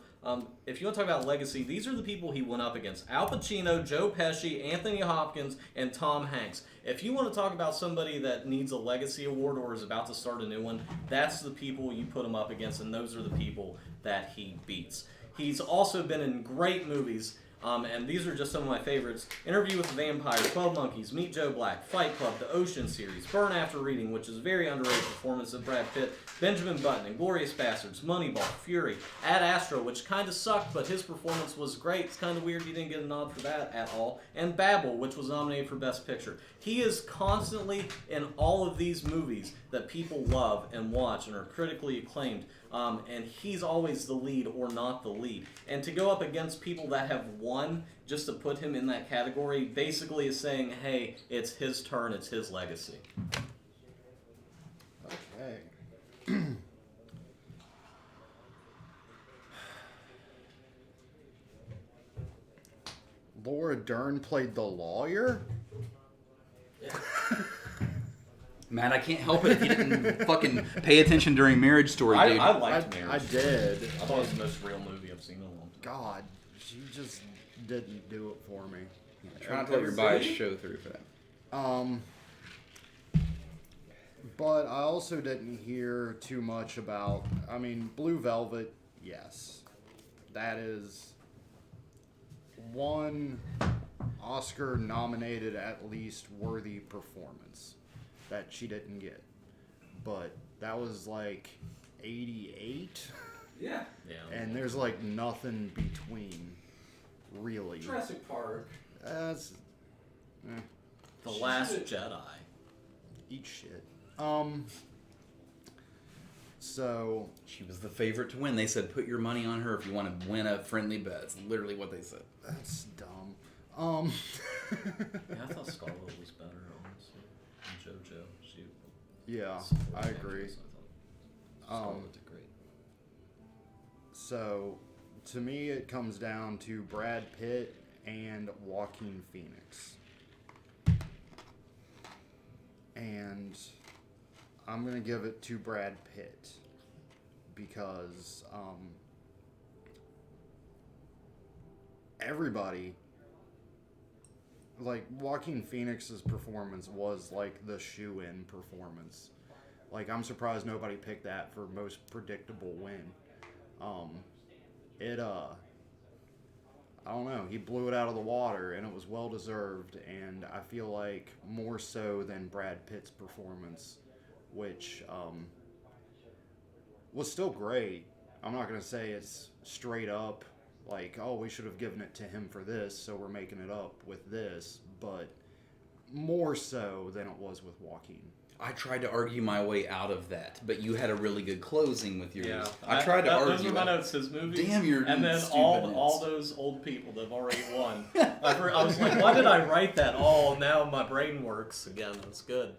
If you want to talk about legacy, these are the people he went up against. Al Pacino, Joe Pesci, Anthony Hopkins, and Tom Hanks. If you want to talk about somebody that needs a legacy award or is about to start a new one, that's the people you put him up against, and those are the people that he beats. He's also been in great movies. And these are just some of my favorites. Interview with the Vampire, 12 Monkeys, Meet Joe Black, Fight Club, The Ocean Series, Burn After Reading, which is a very underrated performance of Brad Pitt, Benjamin Button, Inglourious Basterds, Moneyball, Fury, Ad Astra, which kind of sucked, but his performance was great. It's kind of weird he didn't get a nod for that at all. And Babel, which was nominated for Best Picture. He is constantly in all of these movies that people love and watch and are critically acclaimed. And he's always the lead or not the lead. And to go up against people that have won, just to put him in that category, basically is saying, hey, it's his turn, it's his legacy. Okay. Laura Dern played the lawyer? Matt, I can't help it if you didn't fucking pay attention during Marriage Story, dude. I liked Marriage. I did. I thought it was the most real movie I've seen in a long time. God, she just didn't do it for me. Try not to let your bias show through for that. But I also didn't hear too much about. I mean, Blue Velvet, yes. That is one Oscar nominated, at least worthy performance that she didn't get. But that was like 88, Yeah. Yeah. and there's like nothing between, really. Jurassic Park. That's. The She Last should've- Jedi. Eat shit. So She was the favorite to win. They said put your money on her if you want to win a friendly bet. It's literally what they said. that's dumb. Yeah, I thought Scarlet was better, honestly. And JoJo, she. Yeah, I agree. I thought Scarlet did great. So, to me, it comes down to Brad Pitt and Joaquin Phoenix. And I'm going to give it to Brad Pitt because everybody, like, Joaquin Phoenix's performance was like the shoe-in performance. Like, I'm surprised nobody picked that for most predictable win. I don't know, he blew it out of the water and it was well deserved, and I feel like more so than Brad Pitt's performance, which was still great. I'm not going to say it's straight up like, oh, we should have given it to him for this, so we're making it up with this, but more so than it was with Joaquin. I tried to argue my way out of that, but you had a really good closing with yours. Yeah, I tried to argue. Those are my notes. His movies. Damn, you're and then stupid all notes. those old people that have already won. I was like, why did I write that all? Now my brain works again. That's good.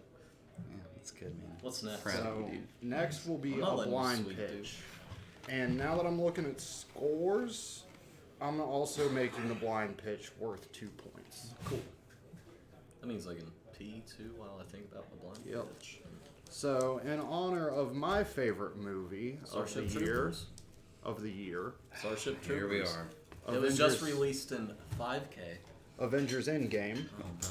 Yeah, that's good, man. What's next? Proud of So you, dude. next will be I'm not a letting you blind sweep, pitch. And now that I'm looking at scores, I'm also making the blind pitch worth 2 points. Cool. That means I can pee too while I think about my blind Yep. pitch. So, in honor of my favorite movie Starship of the year, Troopers. Starship Troopers. Here we are. It was just released in 5K. Avengers Endgame. Oh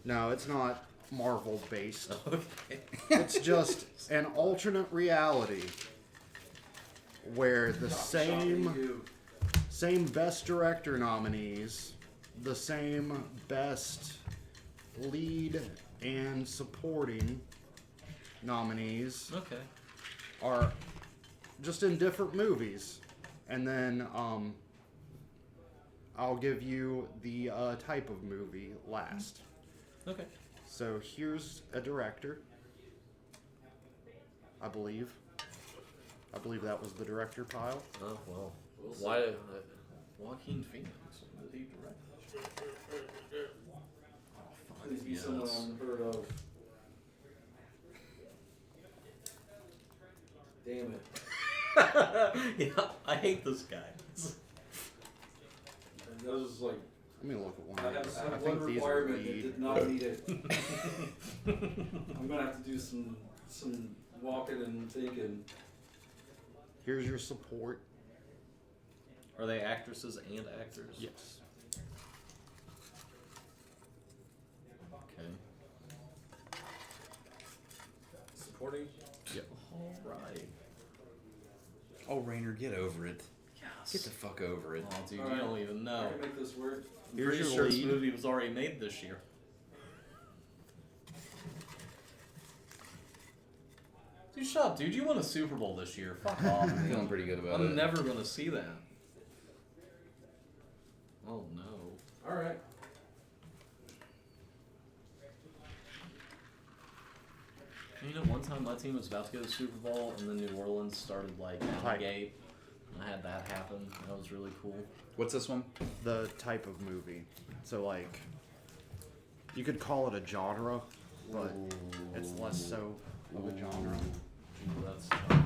No, it's not Marvel based. no. Okay. It's just an alternate reality where the same best director nominees, the same best lead and supporting nominees Okay. are just in different movies. And then I'll give you the type of movie last. Okay. So here's a director. I believe that was the director pile. Oh well. We'll see. Why? Joaquin Phoenix. What did he direct? Please be Yes. someone unheard of. Damn it. Yeah, I hate this guy. That was like, Let me look at one. I of have, these. I I have one think these are requirement that lead. did not need it. I'm gonna have to do some walking and thinking. Here's your support. Are they actresses and actors? Yes. Okay. Supporting? All right. Oh, Rainer, get over it. Yes. Get the fuck over it. Oh, dude, All you right. don't even know. I can make this work. I'm Here's pretty your sure this lead. movie was already made this year. Dude, shut up, dude. You won a Super Bowl this year. Fuck off. I'm feeling pretty good about it. I'm never gonna see that. Oh no. Alright. You know, one time my team was about to go to the Super Bowl, and then New Orleans started like down the Type. gate. I had that happen. That was really cool. What's this one? The type of movie. So like, you could call it a genre, but it's less so of a genre. Ooh, that's tough.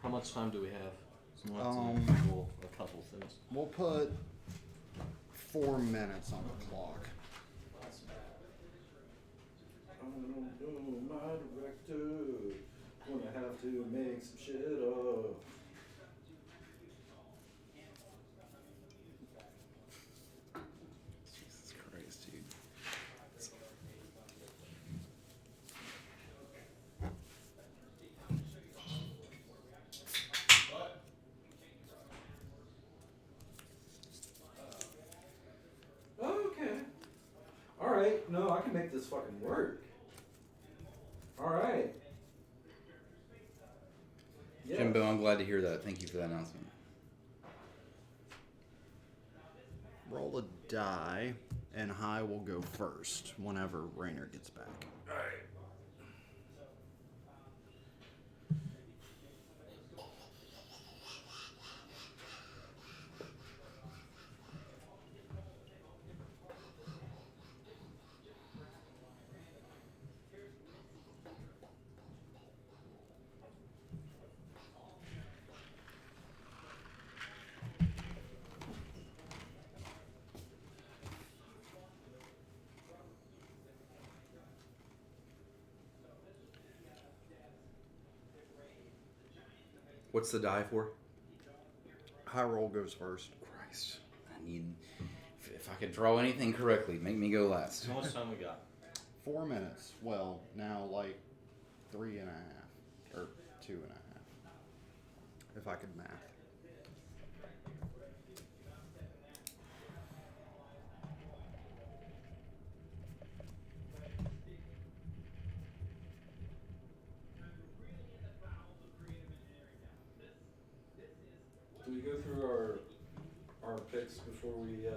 How much time do we have? So we'll have to Google a couple things. We'll put 4 minutes on the clock. I don't know my director. Gonna have to make some shit up. Jesus Christ, dude. this fucking work. Alright. Yeah. Jimbo, I'm glad to hear that. Thank you for that announcement. Roll a die, and High will go first whenever Rainer gets back. Alright. What's the die for? High roll goes first. Christ. I need. If I could draw anything correctly, make me go last. How much time we got? 4 minutes. Well, now like 3.5 or 2.5. If I could math. Do we go through our picks before we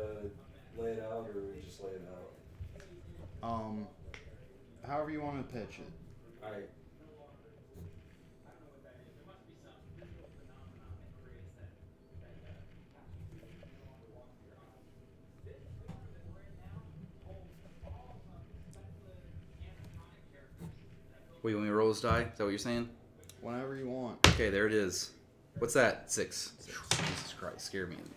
lay it out, or we just lay it out? However you want to pitch it. Alright. Wait, you want me to roll this die? Is that what you're saying? Whenever you want. Okay, there it is. What's that? 6. Jesus Christ, scared me in the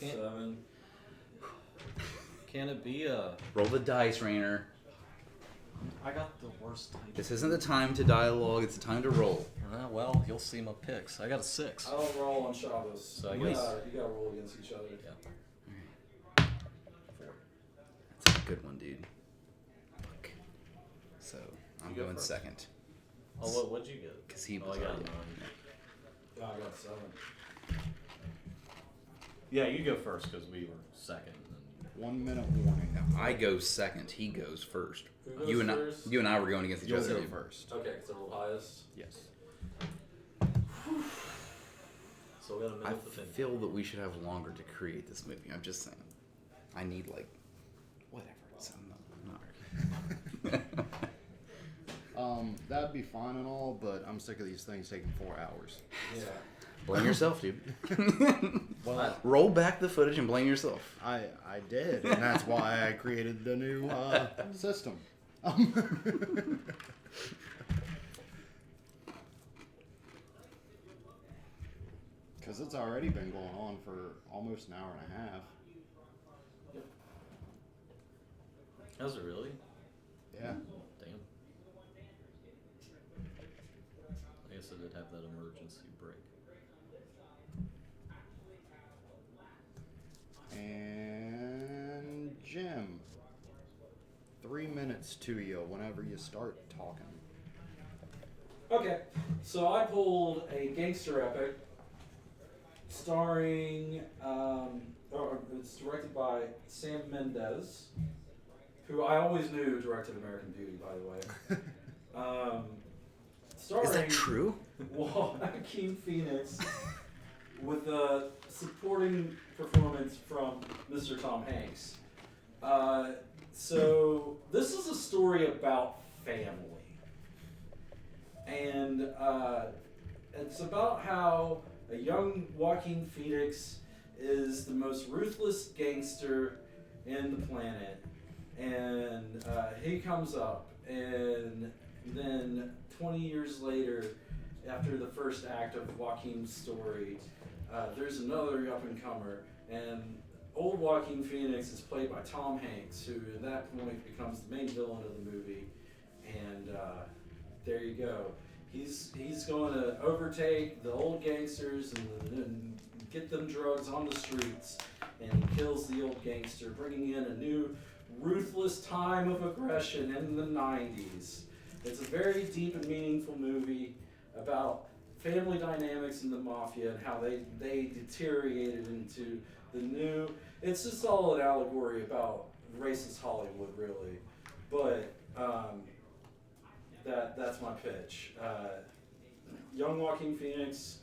beginning. 7. Can it be a... Roll the dice, Rainer. I got the worst type. This isn't the time to dialogue, it's the time to roll. Well, you'll see my picks. I got a 6. I don't roll on Shabbos. So I you guess- gotta roll against each other. Yeah. That's a good one, dude. Fuck. So, I'm You go going first. second. Oh, what'd you get? Because he Oh, was I got already- 9. Yeah, I got 7. Yeah, you go first because we were second. 1 minute warning. I go second, he goes first. Who goes You first? and I were going against each You'll other. go dude. first. Okay, so roll highest. Yes. So we got a I minute to finish. feel that we should have longer to create this movie. I'm just saying. I need like whatever. I'm not. That'd be fine and all, but I'm sick of these things taking 4 hours. Yeah. Blame yourself, dude. Well, Roll back the footage and blame yourself. I did, and that's why I created the new system. Because it's already been going on for almost an hour and a half. Has it really? Yeah. Damn. I guess I did have that emergency break. And Jim, 3 minutes to you whenever you start talking. Okay, so I pulled a gangster epic starring, or it's directed by Sam Mendes, who I always knew directed American Beauty, by the way. Starring Is that true? Joaquin Phoenix with a supporting performance from Mr. Tom Hanks. So this is a story about family. And it's about how a young Joaquin Phoenix is the most ruthless gangster in the planet. And he comes up, and then 20 years later, after the first act of Joaquin's story, there's another up-and-comer, and old Joaquin Phoenix is played by Tom Hanks, who at that point becomes the main villain of the movie. And there you go. He's going to overtake the old gangsters and get them drugs on the streets, and he kills the old gangster, bringing in a new ruthless time of aggression in the 90s. It's a very deep and meaningful movie about family dynamics in the mafia and how they deteriorated into the new. It's just all an allegory about racist Hollywood, really. But that's my pitch. Young Joaquin Phoenix,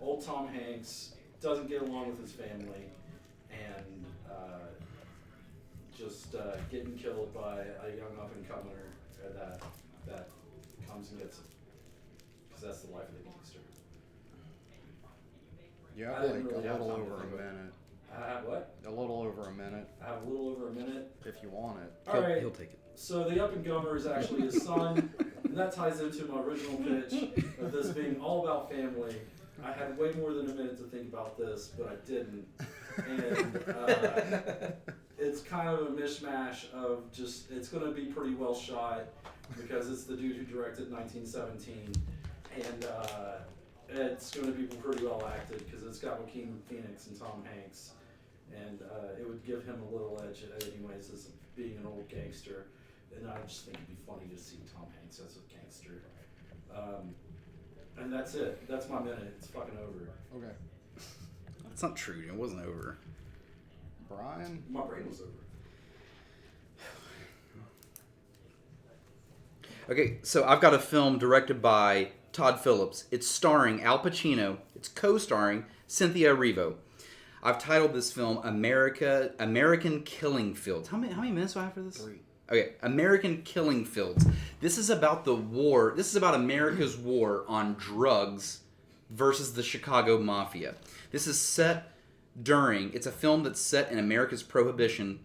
old Tom Hanks, doesn't get along with his family, and just getting killed by a young up-and-comer that comes and gets him. Because that's the life of the gangster. Yeah, I like didn't really a have little time to over a think of it. minute. I have what? A little over a minute, I have a little over a minute. if you want it. All right. He'll take it. So the up-and-comer is actually his son, and that ties into my original pitch of this being all about family. I had way more than a minute to think about this, but I didn't. And it's kind of a mishmash of just, it's going to be pretty well shot because it's the dude who directed 1917. And it's going to be pretty well acted because it's got Joaquin Phoenix and Tom Hanks. And it would give him a little edge anyways as being an old gangster. And I just think it'd be funny to see Tom Hanks as a gangster. And that's it. That's my minute. It's fucking over. Okay. That's not true. It wasn't over. Brian? My brain was over. Okay, so I've got a film directed by Todd Phillips. It's starring Al Pacino. It's co-starring Cynthia Erivo. I've titled this film American Killing Fields. How many minutes do I have for this? 3. Okay, American Killing Fields. This is about the war. This is about America's war on drugs versus the Chicago Mafia. This is set during, it's a film that's set in America's Prohibition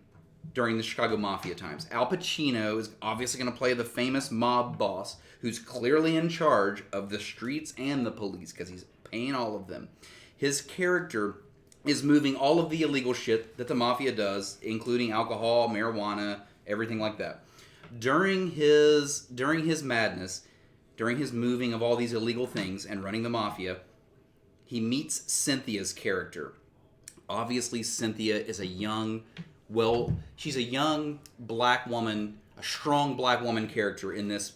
during the Chicago Mafia times. Al Pacino is obviously going to play the famous mob boss who's clearly in charge of the streets and the police because he's paying all of them. His character is moving all of the illegal shit that the Mafia does, including alcohol, marijuana, everything like that. During his madness, during his moving of all these illegal things and running the Mafia, he meets Cynthia's character. Obviously, Cynthia is she's a young black woman, a strong black woman character in this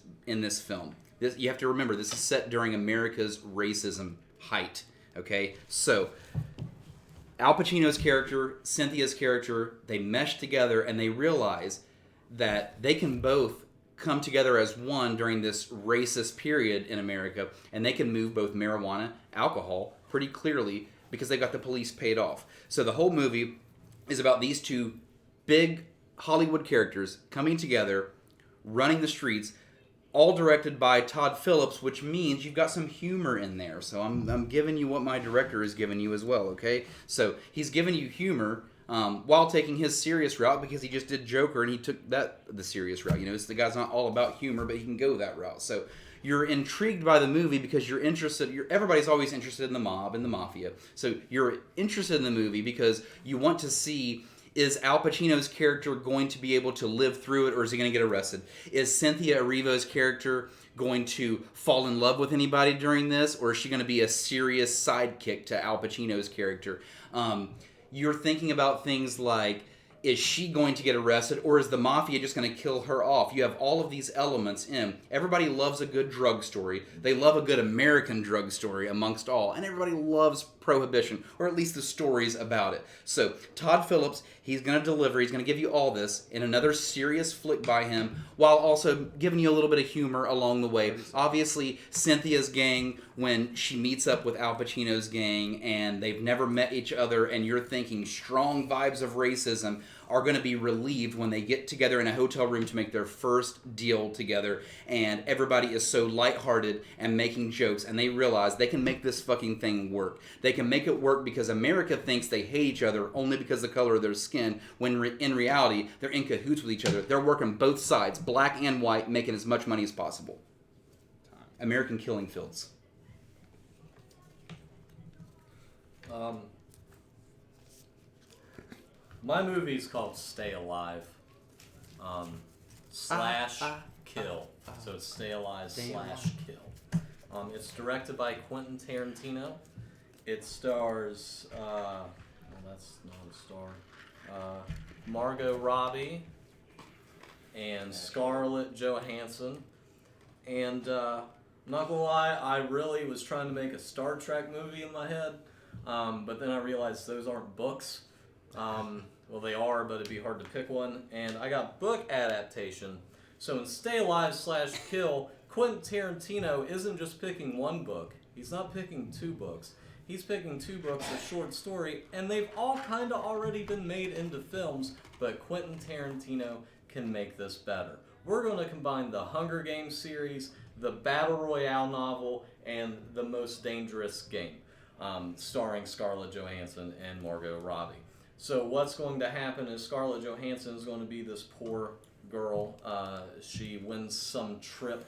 film. You have to remember, this is set during America's racism height. Okay, so Al Pacino's character, Cynthia's character, they mesh together and they realize that they can both come together as one during this racist period in America, and they can move both marijuana, alcohol pretty clearly because they got the police paid off. So the whole movie is about these two big Hollywood characters coming together, running the streets, all directed by Todd Phillips, which means you've got some humor in there. So I'm giving you what my director has given you as well, okay? So he's giving you humor while taking his serious route because he just did Joker and he took the serious route. You know, the guy's not all about humor, but he can go that route. So you're intrigued by the movie because you're interested. Everybody's always interested in the mob and the mafia. So you're interested in the movie because you want to see, is Al Pacino's character going to be able to live through it, or is he going to get arrested? Is Cynthia Erivo's character going to fall in love with anybody during this, or is she going to be a serious sidekick to Al Pacino's character? You're thinking about things like, is she going to get arrested, or is the mafia just going to kill her off? You have all of these elements in. Everybody loves a good drug story. They love a good American drug story amongst all. And everybody loves Prohibition, or at least the stories about it. So Todd Phillips, he's going to deliver. He's going to give you all this in another serious flick by him, while also giving you a little bit of humor along the way. Obviously, Cynthia's gang, when she meets up with Al Pacino's gang, and they've never met each other, and you're thinking strong vibes of racism, are going to be relieved when they get together in a hotel room to make their first deal together, and everybody is so lighthearted and making jokes, and they realize they can make this fucking thing work. They can make it work because America thinks they hate each other only because of the color of their skin, when in reality, they're in cahoots with each other. They're working both sides, black and white, making as much money as possible. American Killing Fields. My movie's called Stay Alive. Slash kill. So it's Stay Alive slash kill. It's directed by Quentin Tarantino. It stars, well, that's not a star, Margot Robbie and Scarlett Johansson. And not gonna lie, I really was trying to make a Star Trek movie in my head, but then I realized those aren't books. Well, they are, but it'd be hard to pick one. And I got book adaptation. So in Stay Alive / Kill, Quentin Tarantino isn't just picking one book. He's not picking 2 books. He's picking 2 books, a short story, and they've all kind of already been made into films, but Quentin Tarantino can make this better. We're going to combine the Hunger Games series, the Battle Royale novel, and The Most Dangerous Game, starring Scarlett Johansson and Margot Robbie. So what's going to happen is Scarlett Johansson is going to be this poor girl. She wins some trip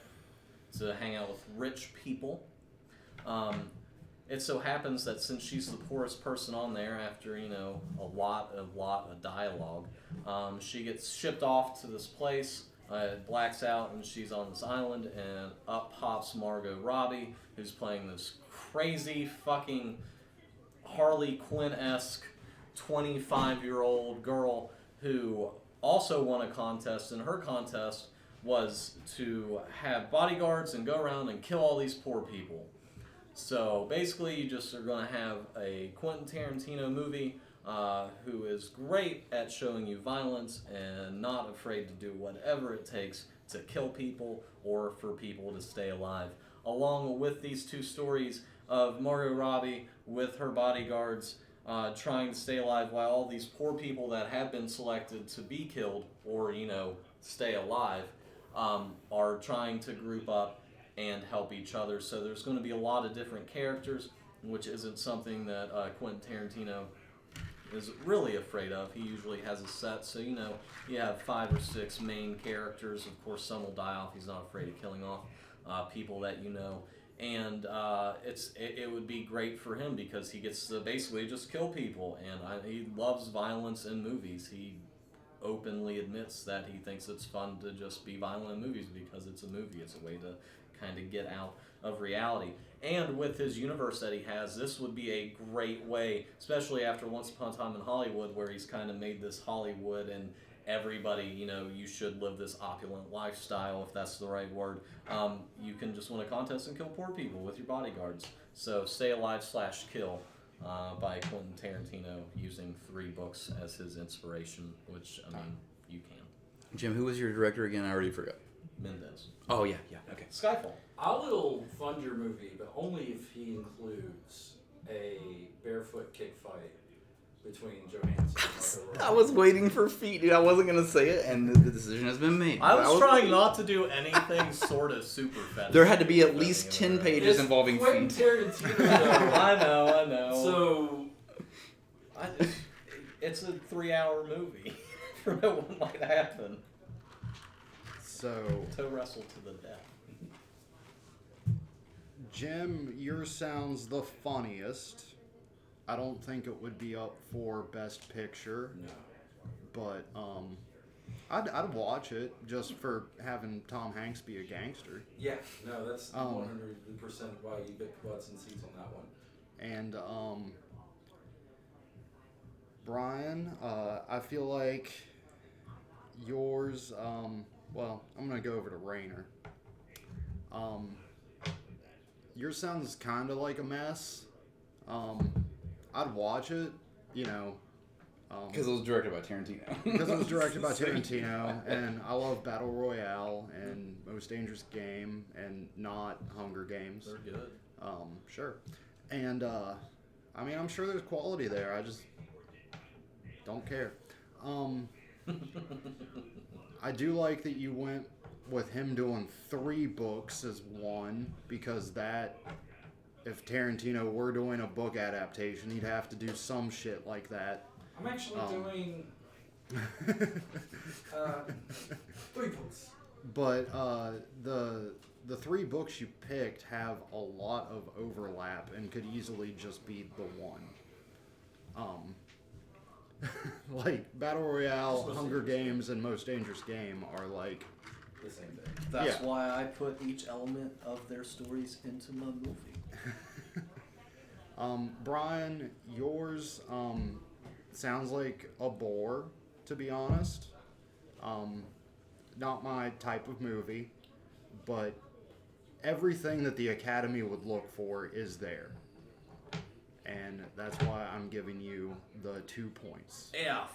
to hang out with rich people. It so happens that since she's the poorest person on there, after a lot of dialogue, she gets shipped off to this place. It blacks out, and she's on this island, and up pops Margot Robbie, who's playing this crazy fucking Harley Quinn-esque 25-year-old girl who also won a contest, and her contest was to have bodyguards and go around and kill all these poor people. So basically, you just are going to have a Quentin Tarantino movie who is great at showing you violence and not afraid to do whatever it takes to kill people or for people to stay alive. Along with these 2 stories of Margot Robbie with her bodyguards trying to stay alive while all these poor people that have been selected to be killed or, stay alive are trying to group up and help each other. So there's going to be a lot of different characters, which isn't something that Quentin Tarantino is really afraid of. He usually has a set, so you have 5 or 6 main characters. Of course, some will die off. He's not afraid of killing off people that you know. And it would be great for him because he gets to basically just kill people, and he loves violence in movies. He openly admits that he thinks it's fun to just be violent in movies because it's a movie. It's a way to kind of get out of reality. And with his universe that he has, this would be a great way, especially after Once Upon a Time in Hollywood, where he's kind of made this Hollywood and everybody, you should live this opulent lifestyle, if that's the right word. You can just win a contest and kill poor people with your bodyguards. So Stay Alive / Kill by Quentin Tarantino, using 3 books as his inspiration, which, you can. Jim, who was your director again? I already forgot. Mendes. Oh, yeah, okay. Skyfall. I will fund your movie, but only if he includes a barefoot kick fight between Johansson and Margot Robbie. I was waiting for feet, dude. I wasn't going to say it, and the decision has been made. I was trying not to do anything sort of super fetish. There had to be at least 10 pages It's involving Quentin feet. Tarantino, though. I know. So, It's a 3-hour movie. For what might happen. So, Toe wrestle to the death. Jim, yours sounds the funniest. I don't think it would be up for Best Picture, no. but I'd watch it just for having Tom Hanks be a gangster. Yeah, no, that's 100% why you picked butts and seats on that one. And Brian, I feel like yours. Well, I'm gonna go over to Rainer. Yours sounds kind of like a mess. I'd watch it, Because it was directed by Tarantino. because it was directed by Tarantino, and I love Battle Royale and Most Dangerous Game, and not Hunger Games. They're good. Sure. And, I'm sure there's quality there. I just don't care. I do like that you went with him doing 3 books as one, because that, if Tarantino were doing a book adaptation, he'd have to do some shit like that. I'm actually doing 3 books. But the 3 books you picked have a lot of overlap and could easily just be the one. Like Battle Royale, Hunger Games, and Most Dangerous Game are like The same thing. That's Yeah. why I put each element of their stories into my movie. Brian, yours sounds like a bore, to be honest. Not my type of movie, but everything that the Academy would look for is there. And that's why I'm giving you the 2 points. F.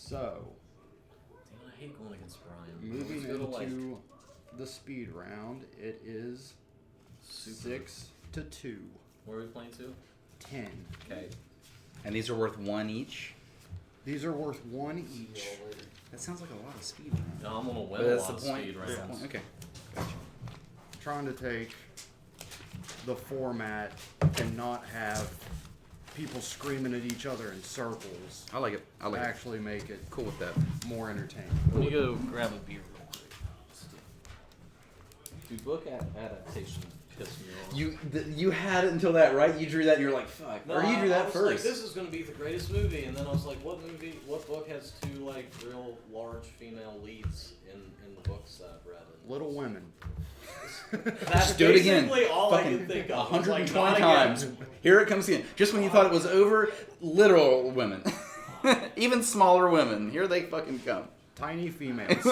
So, Damn, I hate going against Brian. moving Let's go to, like, into the speed round, it is super. 6-2. Where are we playing to? 10. Okay. And these are worth 1 each. These are worth 1 each. That sounds like a lot of speed rounds. No, I'm gonna win But a that's lot the of point. speed That's the rounds. point. Okay. Gotcha. Trying to take the format and not have people screaming at each other in circles. I like it. I like it. Actually make it Cool with that. more entertaining. Let me go grab a beer real quick. Dude, book adaptation pissed me off. You had it until that, right? You drew that and you're like, fuck. No, or you drew I that was first. like, this is gonna be the greatest movie, and then I was like, what book has 2 like real large female leads in the books that I've read? And Little Women. That's Just do it again. basically all I Fucking can think of. Like, 120 not times. again. Here it comes again. Just when you thought it was over, literal women. Even smaller women. Here they fucking come. Tiny females.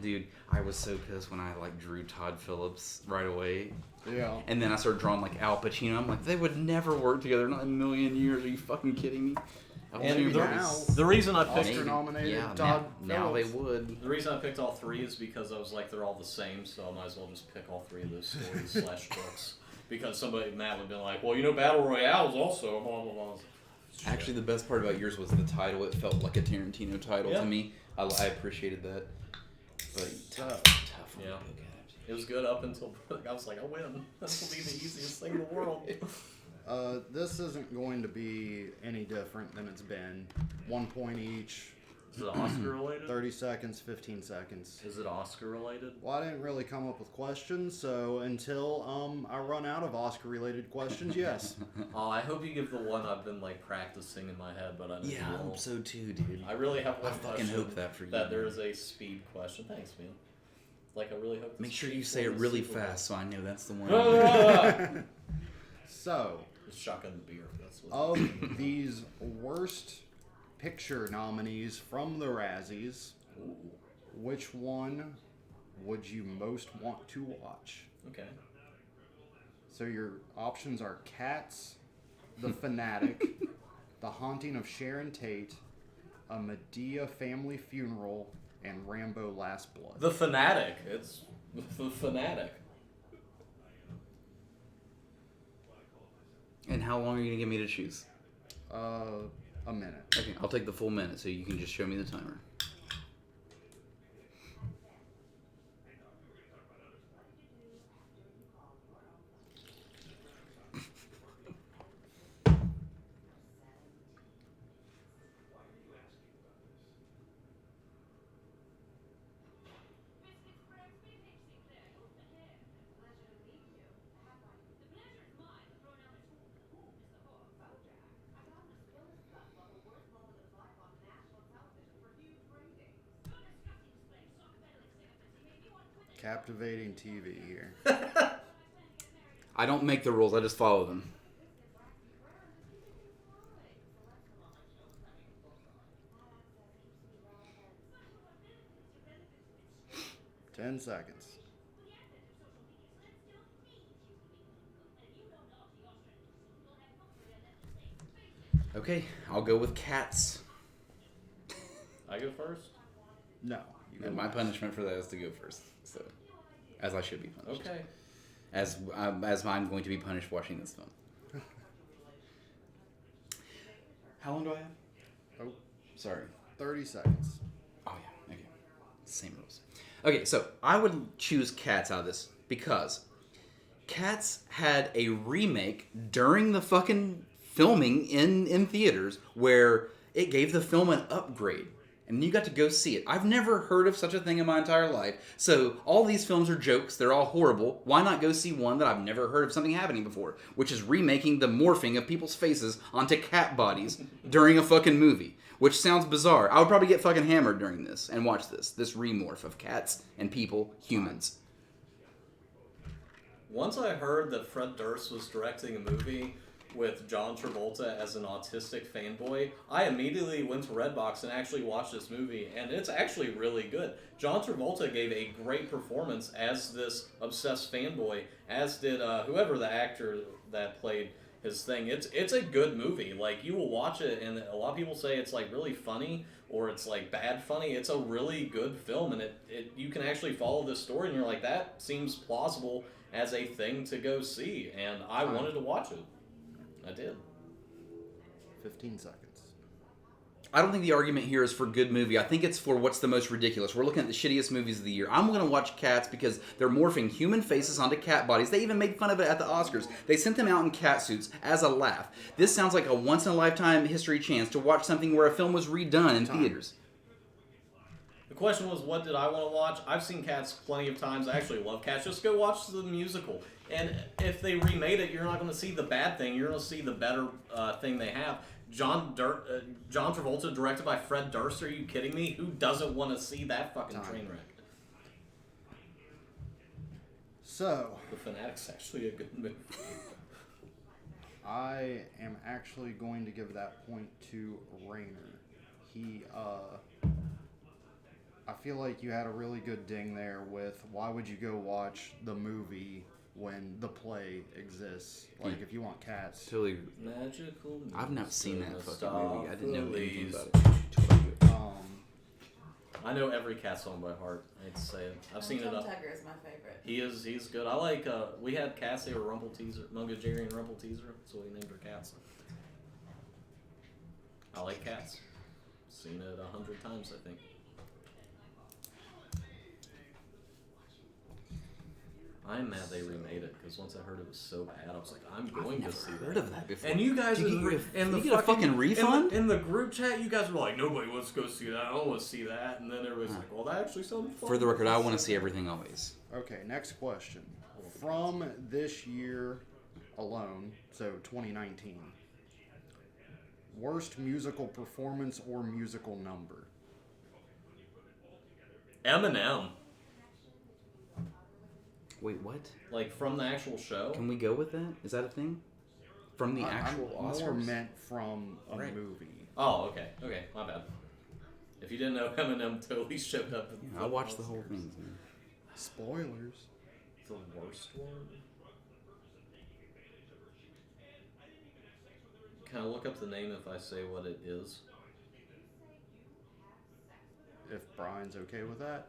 Dude, I was so pissed when I like drew Todd Phillips right away. Yeah. And then I started drawing like Al Pacino. I'm like, they would never work together, not in a million years. Are you fucking kidding me? Al And Pacino the- was- The reason I picked Maybe. Oscar-nominated Yeah, Todd now they Phillips. would. the reason I picked all 3 is because I was like, they're all the same, so I might as well just pick all 3 of those stories slash books. Because Matt would have been like, well, you know, Battle Royale is also blah blah blah. Actually, the best part about yours was the title. It felt like a Tarantino title Yeah. to me. I appreciated that. But So, tough one Yeah. to look at. It was good up until I was like, I win. This will be the easiest thing in the world. this isn't going to be any different than it's been. 1 point each, Is it Oscar related? 30 seconds, 15 seconds. Is it Oscar related? Well, I didn't really come up with questions, so until I run out of Oscar-related questions, yes. Oh, I hope you give the one I've been like practicing in my head, but I didn't Yeah, I roll. hope so too, dude. I really have I one fucking question hope that for you. that there is a speed question. Thanks, man. Like I really hope. Make this sure you speed say it one is really super fast so I know that's the one. well. So, It's shotgun the beer. That's what. of these worst picture nominees from the Razzies, Ooh, which one would you most want to watch? okay. So your options are Cats, The Fanatic, The Haunting of Sharon Tate, A Medea Family Funeral, and Rambo Last Blood. The Fanatic. It's the Fanatic. And how long are you gonna give me to choose? A minute. Okay, I'll take the full minute so you can just show me the timer. Captivating TV here. I don't make the rules, I just follow them. Ten seconds. Okay, I'll go with Cats. I go first. No. You And go my last. punishment for that is to go first. So, as I should be punished. Okay. As I'm going to be punished watching this film. How long do I have? Oh, Sorry. 30 seconds. Oh yeah, okay. Same rules. Okay, so I would choose Cats out of this because Cats had a remake during the fucking filming in theaters where it gave the film an upgrade. And you got to go see it. I've never heard of such a thing in my entire life. So all these films are jokes. They're all horrible. Why not go see one that I've never heard of something happening before? Which is remaking the morphing of people's faces onto cat bodies during a fucking movie. Which sounds bizarre. I would probably get fucking hammered during this and watch this remorph of cats and people, humans. Once I heard that Fred Durst was directing a movie with John Travolta as an autistic fanboy, I immediately went to Redbox and actually watched this movie, and it's actually really good. John Travolta gave a great performance as this obsessed fanboy, as did whoever the actor that played his thing. It's a good movie. Like, you will watch it, and a lot of people say it's like really funny or it's like bad funny. It's a really good film, and it you can actually follow this story, and you're like, that seems plausible as a thing to go see, and I wanted to watch it. I did. 15 seconds. I don't think the argument here is for good movie. I think it's for what's the most ridiculous. We're looking at the shittiest movies of the year. I'm going to watch Cats because they're morphing human faces onto cat bodies. They even made fun of it at the Oscars. They sent them out in cat suits as a laugh. This sounds like a once-in-a-lifetime history chance to watch something where a film was redone in theaters. The question was, what did I want to watch? I've seen Cats plenty of times. I actually love Cats. Just go watch the musical. And if they remade it, you're not going to see the bad thing. You're going to see the better thing they have. John Travolta, directed by Fred Durst. Are you kidding me? Who doesn't want to see that fucking train wreck? So, The Fanatic's actually a good movie. I am actually going to give that point to Rayner. He, I feel like you had a really good ding there with why would you go watch the movie when the play exists? Like, if you want Cats. Totally. Magical. I've not seen that fucking Stop movie. I didn't know anything Please. about it. I know every Cat song by heart. I hate to say it. I've seen Tom it up. Tugger is my favorite. He's good. I like, we had cats, they were Rumple Teaser, Mungo Jerry and Rumple Teaser. That's what we named our cats. I like Cats. Seen it 100 times, I think. I'm mad they remade it, because once I heard it was so bad, I was like, I'm going to see Heard that. of that before? And you guys Did you in the get a fucking refund? in the group chat, you guys were like, nobody wants to go see that. I don't want to see that. And then everybody's like, well, that actually sounded fun. For the record, I want to see everything always. Okay, next question. From this year alone, so 2019, worst musical performance or musical number? Eminem, Wait, what? like from the actual show. Can we go with that? Is that a thing? From the actual I'm more Oscars? meant from a Right. movie. Oh, okay, my bad. If you didn't know, Eminem totally showed up. I watched the whole thing. Man. Spoilers. The worst one. Can I look up the name if I say what it is? If Brian's okay with that.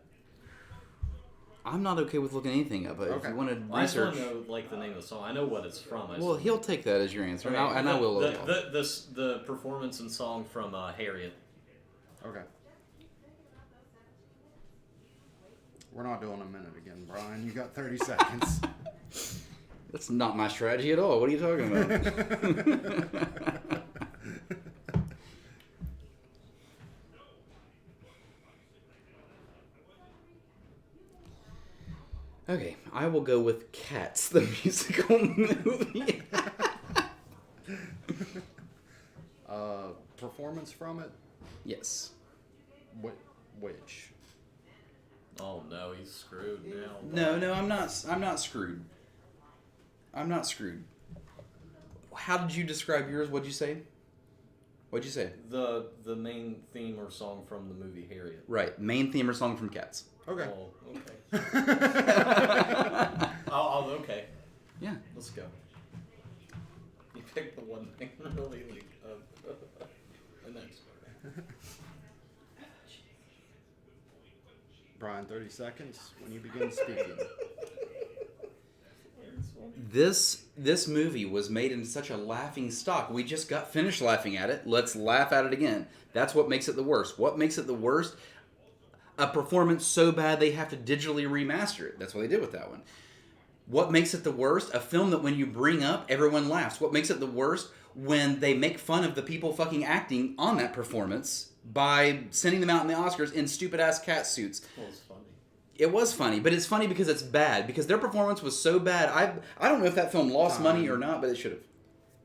I'm not okay with looking anything up, but if Okay. you want to I just want research... to know like the name of the song. I know what it's from. I just Well, he'll take that as your answer, Okay, and I will. the performance and song from Harriet. Okay. We're not doing a minute again, Brian. You got 30 seconds. That's not my strategy at all. What are you talking about? Okay, I will go with Cats, the musical movie. Performance from it? Yes. Which? Oh no, he's screwed now. No, I'm not. I'm not screwed. I'm not screwed. How did you describe yours? What'd you say? What'd you say? The main theme or song from the movie Harriet. Right, main theme or song from Cats. Okay. Oh, okay. Okay. Yeah. Let's go. You picked the one thing really like. And that's. Brian, 30 seconds when you begin speaking. This movie was made in such a laughing stock. We just got finished laughing at it. Let's laugh at it again. That's what makes it the worst. What makes it the worst? A performance so bad they have to digitally remaster it. That's what they did with that one. What makes it the worst? A film that when you bring up, everyone laughs. What makes it the worst? When they make fun of the people fucking acting on that performance by sending them out in the Oscars in stupid-ass cat suits. Well, it's funny. It was funny, but it's funny because it's bad. Because their performance was so bad. I don't know if that film lost money or not, but it should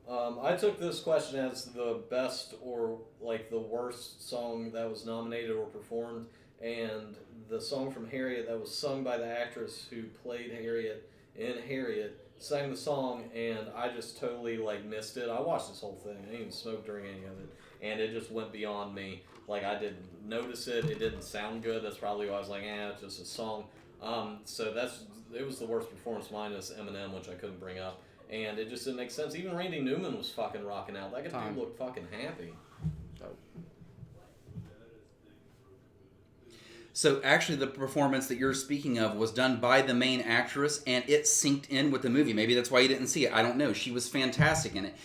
have. I took this question as the best or like the worst song that was nominated or performed, and the song from Harriet that was sung by the actress who played Harriet in Harriet sang the song, and I just totally like missed it. I watched this whole thing. I didn't even smoke during any of it, and it just went beyond me. Like, I didn't notice it. It didn't sound good. That's probably why I was like, it's just a song. So it was the worst performance minus Eminem, which I couldn't bring up. and it just didn't make sense. Even Randy Newman was fucking rocking out. That Time. dude looked fucking happy. So actually, the performance that you're speaking of was done by the main actress, and it synced in with the movie. Maybe that's why you didn't see it. I don't know. She was fantastic in it.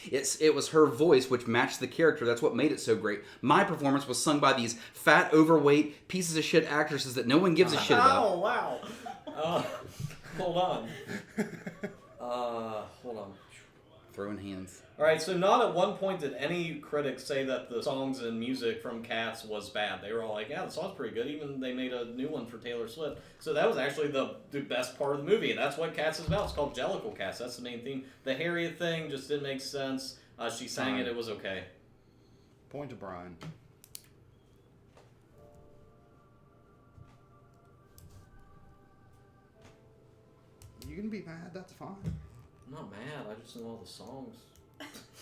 It was her voice which matched the character. That's what made it so great. My performance was sung by these fat, overweight pieces of shit actresses that no one gives a shit about. Oh wow! Hold on. Hold on. Throwing hands. All right, so not at one point did any critic say that the songs and music from Cats was bad. They were all like, yeah, the song's pretty good. Even they made a new one for Taylor Swift. So that was actually the best part of the movie, and that's what Cats is about. It's called Jellicle Cats. That's the main theme. The Harriet thing just didn't make sense. She sang it. It was okay. Point to Brian. You can be mad, that's fine. I'm not mad. I just know all the songs.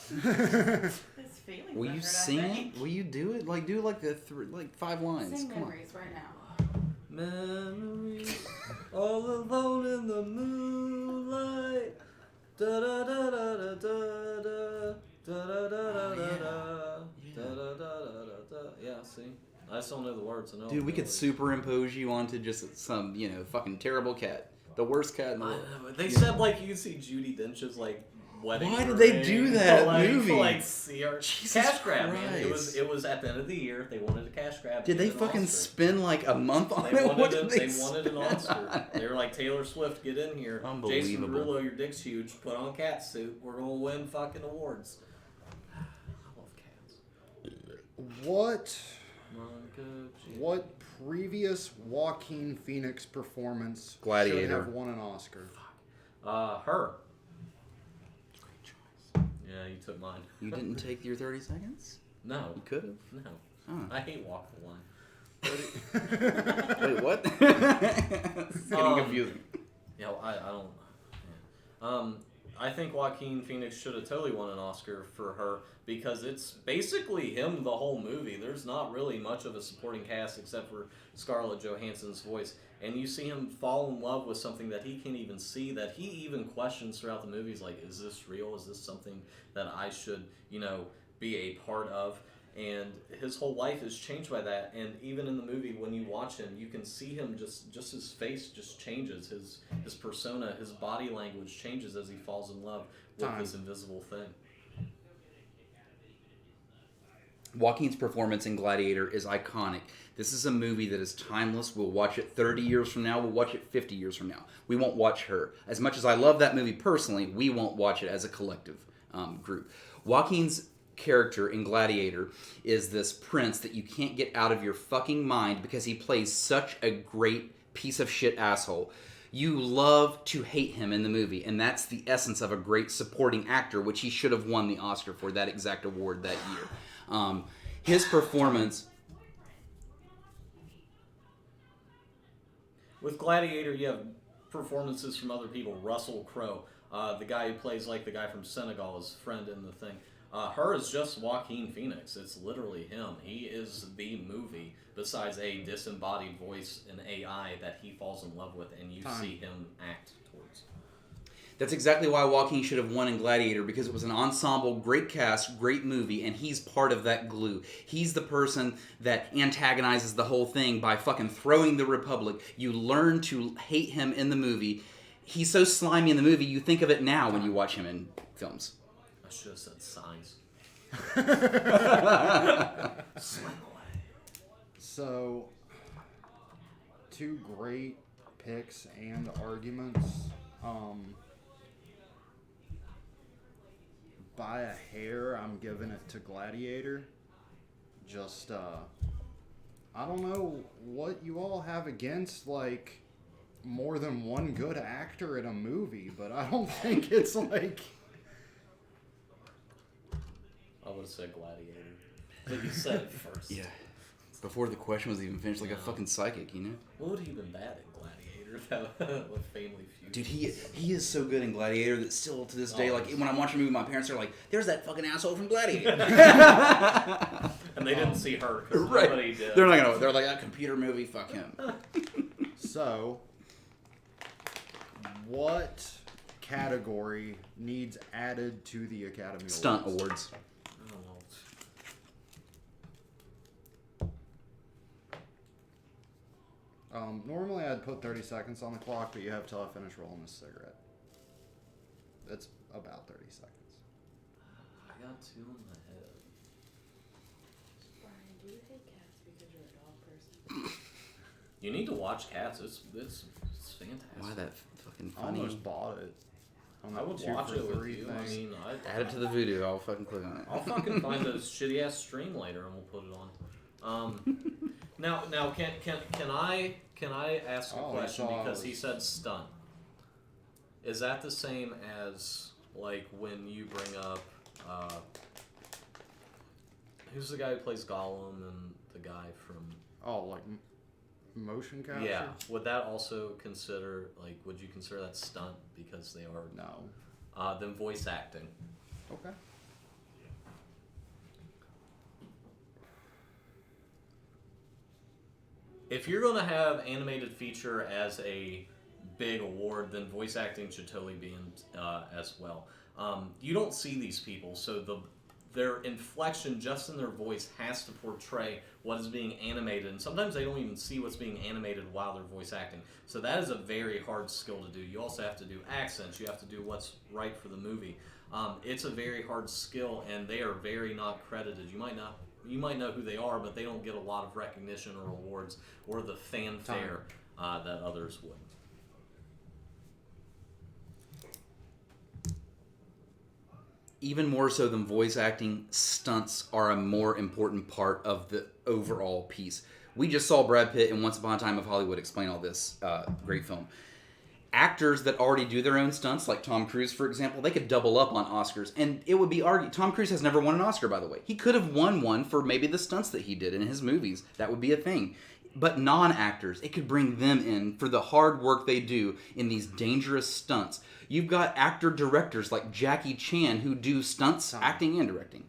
His feelings. Will you hurt, I sing think. it? Will you do it? Like, do like the 5 lines. Sing Come on. memories right now. Memories all alone in the moonlight. Da da da da da da da da da da da da. Yeah, see, I just don't know the words. I know. Dude, we could superimpose you onto just some, fucking terrible cat. The worst cat in the world. They said like you could see Judi Dench's like wedding. Why did they ring do that movie? To, like see her Jesus cash grab, man. Christ. It was at the end of the year. They wanted a cash grab. Did they Get an fucking Oscar. spend like a month on They it? What wanted, did they wanted an Oscar. They were like, Taylor Swift, get in here. Jason Unbelievable. Derulo, your dick's huge. Put on a cat suit. We're gonna win fucking awards. I love cats. What previous Joaquin Phoenix performance should Gladiator. have won an Oscar? Her. Yeah, you took mine. You didn't take your 30 seconds? No. You could have. No. Oh. I hate Walk the Line. Wait, what? It's getting confusing. Yeah, I don't. Yeah. I think Joaquin Phoenix should have totally won an Oscar for Her because it's basically him the whole movie. There's not really much of a supporting cast except for Scarlett Johansson's voice. And you see him fall in love with something that he can't even see, that he even questions throughout the movie. He's like, is this real? Is this something that I should, be a part of? And his whole life is changed by that. And even in the movie, when you watch him, you can see him just his face just changes. His persona, his body language changes as he falls in love with this invisible thing. Joaquin's performance in Gladiator is iconic. This is a movie that is timeless. We'll watch it 30 years from now. We'll watch it 50 years from now. We won't watch Her. As much as I love that movie personally, we won't watch it as a collective group. Joaquin's character in Gladiator is this prince that you can't get out of your fucking mind because he plays such a great piece of shit asshole. You love to hate him in the movie, and that's the essence of a great supporting actor, which he should have won the Oscar for that exact award that year. His performance... With Gladiator, you have performances from other people. Russell Crowe, the guy who plays like the guy from Senegal, his friend in the thing. Her is just Joaquin Phoenix. It's literally him. He is the movie, besides a disembodied voice and AI that he falls in love with, and you see him act towards. That's exactly why Joaquin should have won in Gladiator, because it was an ensemble, great cast, great movie, and he's part of that glue. He's the person that antagonizes the whole thing by fucking throwing the Republic. You learn to hate him in the movie. He's so slimy in the movie, you think of it now when you watch him in films. I should have said signs. So, two great picks and arguments. By a hair, I'm giving it to Gladiator. Just, I don't know what you all have against, like, more than one good actor in a movie, but I don't think it's like... I would have said Gladiator. But you said it first. Yeah. Before the question was even finished, like a fucking psychic, you know? What would he have been bad at Gladiator? With Family Feud. Dude, he is so good in Gladiator that still to this day, Oh, like when I'm watching a movie, my parents are like, "There's that fucking asshole from Gladiator." And they didn't see her because Right. nobody did. They're not gonna. They're like, "That computer movie, fuck him." So, what category needs added to the Academy Stunt Awards? awards. I don't know. Normally I'd put 30 seconds on the clock, but you have till I finish rolling this cigarette. It's about 30 seconds. I got 2 in my head. Brian, do you hate cats because you're a dog person? You need to watch Cats. It's fantastic. Why that fucking I funny? almost bought it. On I that would 2 watch for it with 3 you. thing. I mean, Add it to the voodoo. I'll fucking click on it. I'll fucking find a shitty ass stream later and we'll put it on. Now can I ask a Oh, I question saw because it he was- said stunt. Is that the same as like when you bring up who's the guy who plays Gollum and the guy from Oh, like motion capture? yeah? Would that also consider like would you consider that stunt because they are No. then voice acting? Okay. If you're going to have animated feature as a big award, then voice acting should totally be in as well. You don't see these people, so their inflection just in their voice has to portray what is being animated, and sometimes they don't even see what's being animated while they're voice acting. So that is a very hard skill to do. You also have to do accents. You have to do what's right for the movie. It's a very hard skill, and they are very not credited. You might know who they are, but they don't get a lot of recognition or awards or the fanfare that others would. Even more so than voice acting, stunts are a more important part of the overall piece. We just saw Brad Pitt in Once Upon a Time of Hollywood explain all this great film. Actors that already do their own stunts, like Tom Cruise, for example, they could double up on Oscars. And it would be argued. Tom Cruise has never won an Oscar, by the way. He could have won one for maybe the stunts that he did in his movies. That would be a thing. But non-actors, it could bring them in for the hard work they do in these dangerous stunts. You've got actor-directors like Jackie Chan who do stunts, acting and directing.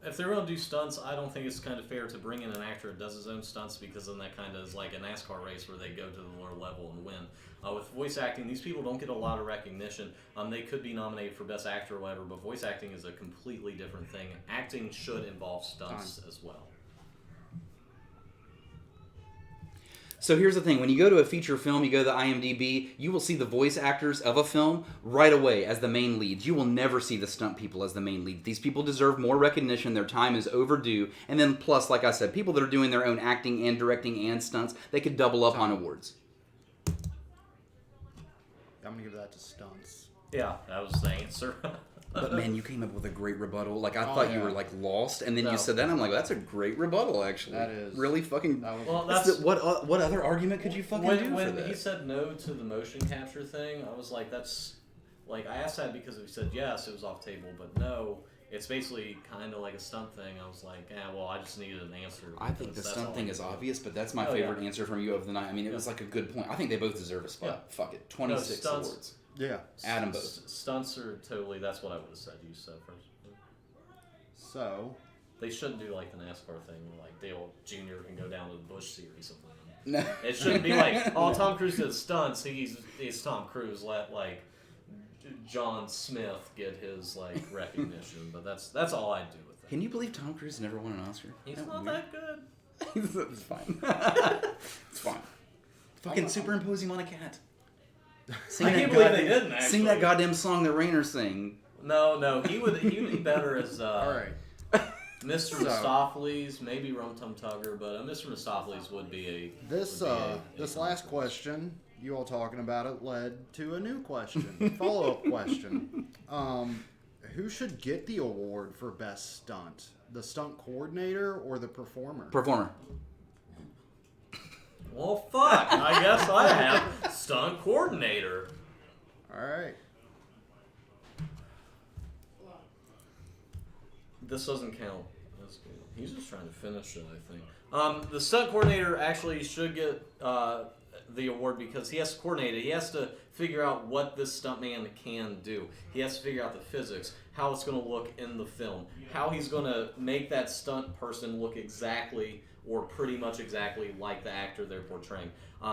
If they're going to do stunts, I don't think it's kind of fair to bring in an actor that does his own stunts because then that kind of is like a NASCAR race where they go to the lower level and win. With voice acting, these people don't get a lot of recognition. They could be nominated for Best Actor or whatever, but voice acting is a completely different thing. Acting should involve stunts as well. So here's the thing. When you go to a feature film, you go to the IMDb, you will see the voice actors of a film right away as the main leads. You will never see the stunt people as the main leads. These people deserve more recognition. Their time is overdue. And then plus, like I said, people that are doing their own acting and directing and stunts, they could double up on awards. I'm going to give that to stunts. Yeah, that was the answer. But man, you came up with a great rebuttal. Like I Oh, thought you yeah. were like lost, and then No. you said that. I'm like, that's a great rebuttal, actually. That is. Really fucking. That was Well, That's that's what other argument could you fucking do for when that? he said no to the motion capture thing. I was like, that's like I asked that because if he said yes, it was off table, but no, it's basically kind of like a stunt thing. I was like, well, I just needed an answer. I think the because that's stunt all thing I is could do. obvious, but that's my Oh, favorite yeah. answer from you of the night. I mean, it was like a good point. I think they both deserve a spot. Yeah. Fuck it. 26 stunts- awards. Yeah. Add 'em both. Stunts are totally. That's what I would have said. You said first. So, They shouldn't do like the NASCAR thing where like Dale Jr. can go down to the Busch Series of them. No. It shouldn't be like, oh, Tom Cruise did stunts. He's Tom Cruise. Let like John Smith get his like recognition. But that's all I do with it. Can you believe Tom Cruise never won an Oscar? He's Isn't not weird? that good. It's fine. It's fine. Fucking superimpose him on a cat. Sing I that can't believe goddamn- they didn't, actually. Sing that goddamn song that Rainer sang. No, he would be better as all right. Mr. So- Mistopheles, maybe Rum Tum Tugger, but Mr. Mistopheles would be a This would be a this last question, you all talking about it, led to a new question, follow-up question. Who should get the award for best stunt? The stunt coordinator or the performer? Performer. Well, fuck. I guess I have stunt coordinator. All right. This doesn't count. That's good. He's just trying to finish it, I think. The stunt coordinator actually should get the award because he has to coordinate it. He has to figure out what this stuntman can do. He has to figure out the physics, how it's going to look in the film, how he's going to make that stunt person look exactly or pretty much exactly like the actor they're portraying.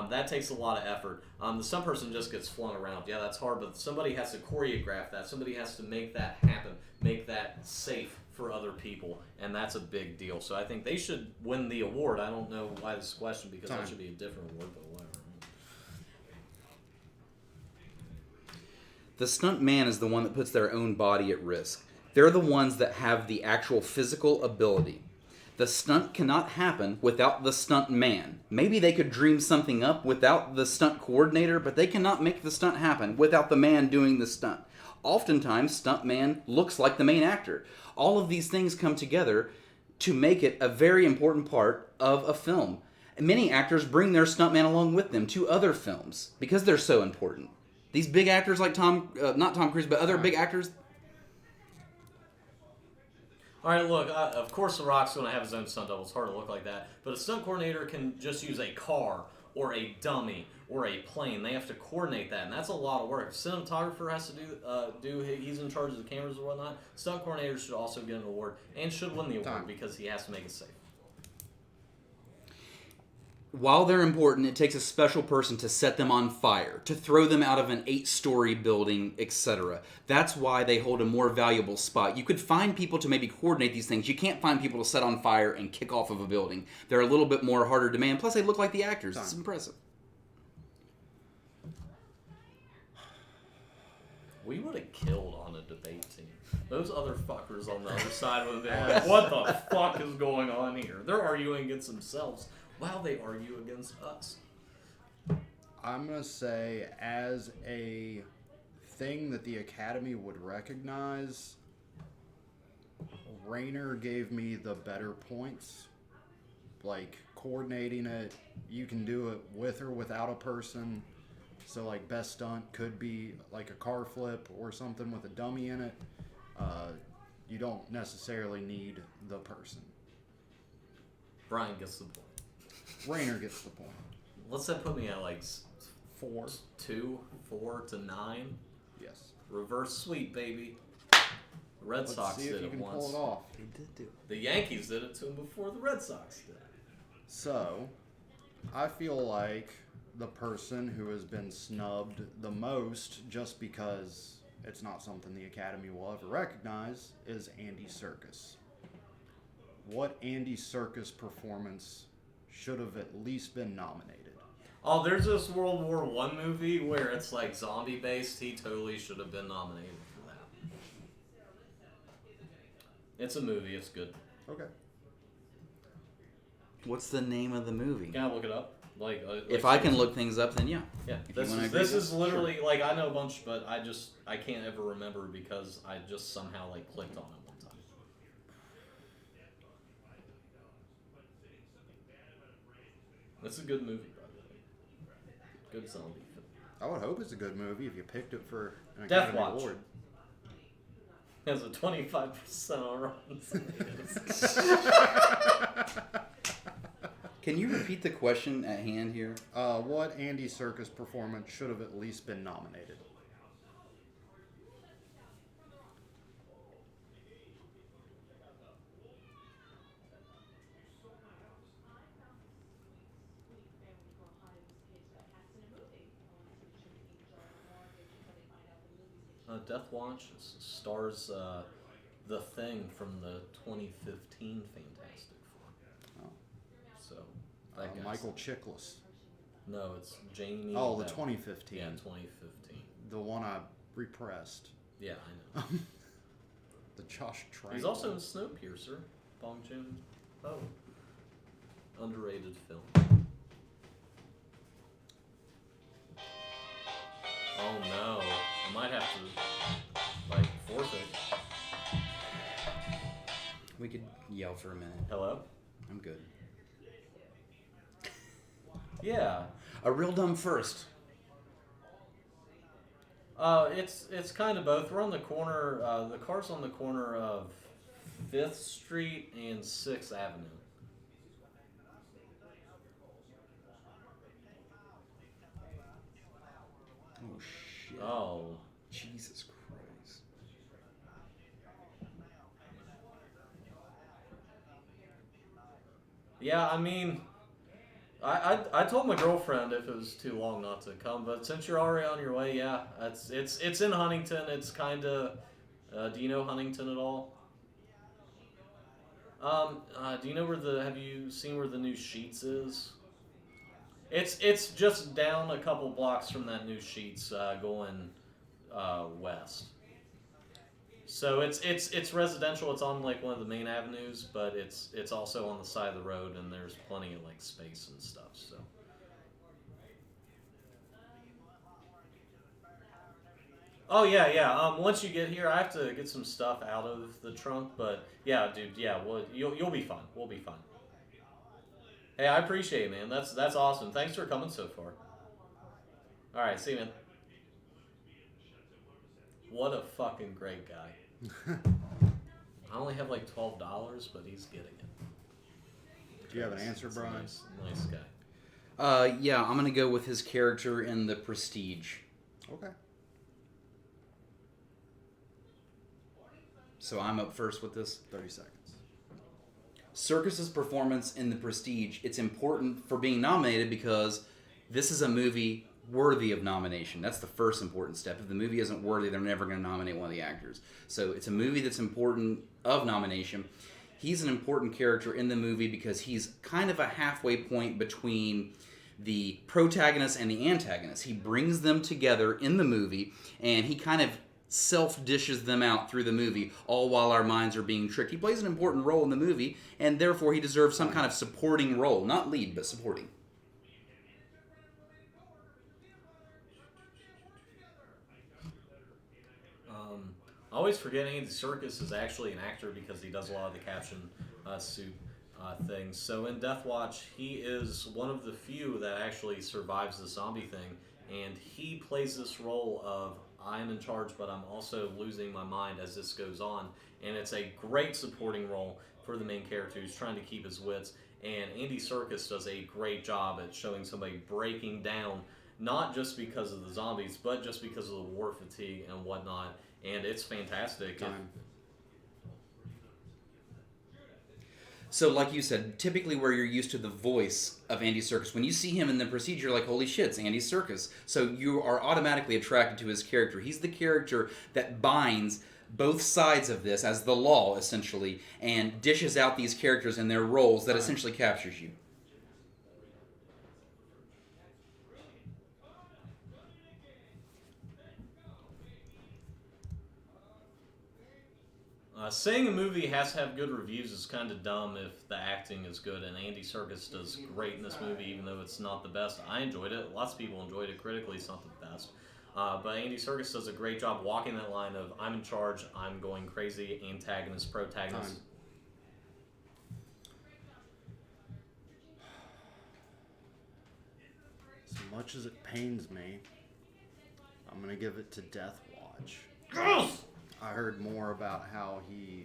That takes a lot of effort. The stunt person just gets flung around. Yeah, that's hard, but somebody has to choreograph that. Somebody has to make that happen, make that safe for other people, and that's a big deal. So I think they should win the award. I don't know why this question, because that should be a different award, but whatever. The stunt man is the one that puts their own body at risk. They're the ones that have the actual physical ability. The stunt cannot happen without the stunt man. Maybe they could dream something up without the stunt coordinator, but they cannot make the stunt happen without the man doing the stunt. Oftentimes, stunt man looks like the main actor. All of these things come together to make it a very important part of a film. Many actors bring their stuntman along with them to other films because they're so important. These big actors like not Tom Cruise, but other big actors. All right, look, of course The Rock's going to have his own stunt double. It's hard to look like that. But a stunt coordinator can just use a car or a dummy or a plane. They have to coordinate that, and that's a lot of work. If cinematographer has to he's in charge of the cameras or whatnot, stunt coordinator should also get an award and should win the award because he has to make it safe. While they're important, it takes a special person to set them on fire, to throw them out of an 8-story building, etc. That's why they hold a more valuable spot. You could find people to maybe coordinate these things. You can't find people to set on fire and kick off of a building. They're a little bit more harder demand. Plus, they look like the actors. It's impressive. We would have killed on a debate team. Those other fuckers on the other side would have been like, what the fuck is going on here? They're arguing against themselves while they argue against us. I'm going to say, as a thing that the Academy would recognize, Rayner gave me the better points. Like, coordinating it, you can do it with or without a person. So, like, best stunt could be, like, a car flip or something with a dummy in it. You don't necessarily need the person. Brian gets the point. Rayner gets the point. What's that put me at, like 4. 4 to 9? Yes. Reverse sweep, baby. Red Let's Sox see if did you it can once. pull it off. They did do it. The Yankees did it to him before the Red Sox did. So, I feel like the person who has been snubbed the most, just because it's not something the Academy will ever recognize, is Andy Serkis. What Andy Serkis performance should have at least been nominated? Oh, there's this World War I movie where it's like zombie based. He totally should have been nominated for that. It's a movie. It's good. Okay. What's the name of the movie? Can I look it up? Like If I can look things up, then yeah. Yeah, If this you wanna is agree this with is it, literally like I know a bunch, but I can't ever remember because I just somehow like clicked on it one time. It's a good movie, by the way. Good zombie film. I would hope it's a good movie if you picked it for an Death Academy Watch. Award. It has a 25% on Rotten Tomatoes. Can you repeat the question at hand here? What Andy Serkis performance should have at least been nominated? Death Watch stars The Thing from the 2015 Fantastic Four. Oh. So that guy's- Michael Chiklis. No, it's Jamie. Oh, the Bell. 2015. Yeah, 2015. The one I repressed. Yeah, I know. The Josh Trank. He's also in one. Snowpiercer. Bong Joon Ho. Underrated film. Oh no. I might have to, like, forfeit. We could yell for a minute. Hello? I'm good. Yeah. A real dumb first. It's kind of both. We're on the corner, the car's on the corner of 5th Street and 6th Avenue. Oh, shit. Oh. Jesus Christ. Yeah, I mean, I told my girlfriend if it was too long not to come, but since you're already on your way, yeah, it's in Huntington. It's kind of. Do you know Huntington at all? Do you know have you seen where the new Sheets is? It's just down a couple blocks from that new Sheets, going west. So it's residential. It's on like one of the main avenues, but it's also on the side of the road, and there's plenty of like space and stuff. So. Oh yeah. Once you get here, I have to get some stuff out of the trunk, but yeah, dude, yeah, well, you'll be fine. We'll be fine. Hey, I appreciate it, man. That's awesome. Thanks for coming so far. All right, see you, man. What a fucking great guy. I only have like $12, but he's getting it. Do you have an answer, Brian? Nice guy. Yeah, I'm gonna go with his character in The Prestige. Okay. So I'm up first with this. 30 seconds. Serkis's performance in The Prestige, it's important for being nominated because this is a movie worthy of nomination. That's the first important step. If the movie isn't worthy, they're never going to nominate one of the actors. So it's a movie that's important of nomination. He's an important character in the movie because he's kind of a halfway point between the protagonist and the antagonist. He brings them together in the movie, and he kind of self-dishes them out through the movie, all while our minds are being tricked. He plays an important role in the movie, and therefore he deserves some kind of supporting role. Not lead, but supporting. I always forget Andy Serkis is actually an actor because he does a lot of the caption suit things. So in Death Watch, he is one of the few that actually survives the zombie thing, and he plays this role of I am in charge, but I'm also losing my mind as this goes on. And it's a great supporting role for the main character who's trying to keep his wits. And Andy Serkis does a great job at showing somebody breaking down, not just because of the zombies, but just because of the war fatigue and whatnot. And it's fantastic. So, like you said, typically where you're used to the voice of Andy Serkis, when you see him in The Prestige, you're like, holy shit, it's Andy Serkis. So you are automatically attracted to his character. He's the character that binds both sides of this as the law, essentially, and dishes out these characters and their roles that essentially captures you. Saying a movie has to have good reviews is kind of dumb if the acting is good, and Andy Serkis does great in this movie, even though it's not the best. I enjoyed it. Lots of people enjoyed it. Critically, it's not the best. But Andy Serkis does a great job walking that line of I'm in charge, I'm going crazy, antagonist, protagonist. As much as it pains me, I'm going to give it to Death Watch. Yes! I heard more about how he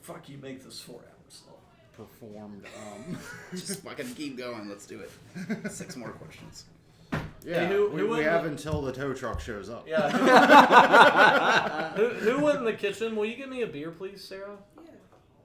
Fuck, you make this 4 hours long. performed. Just fucking keep going. Let's do it. 6 more questions. Yeah, Hey, who we wouldn't- have until the tow truck shows up. Yeah. who went in the kitchen? Will you give me a beer, please, Sarah? Yeah.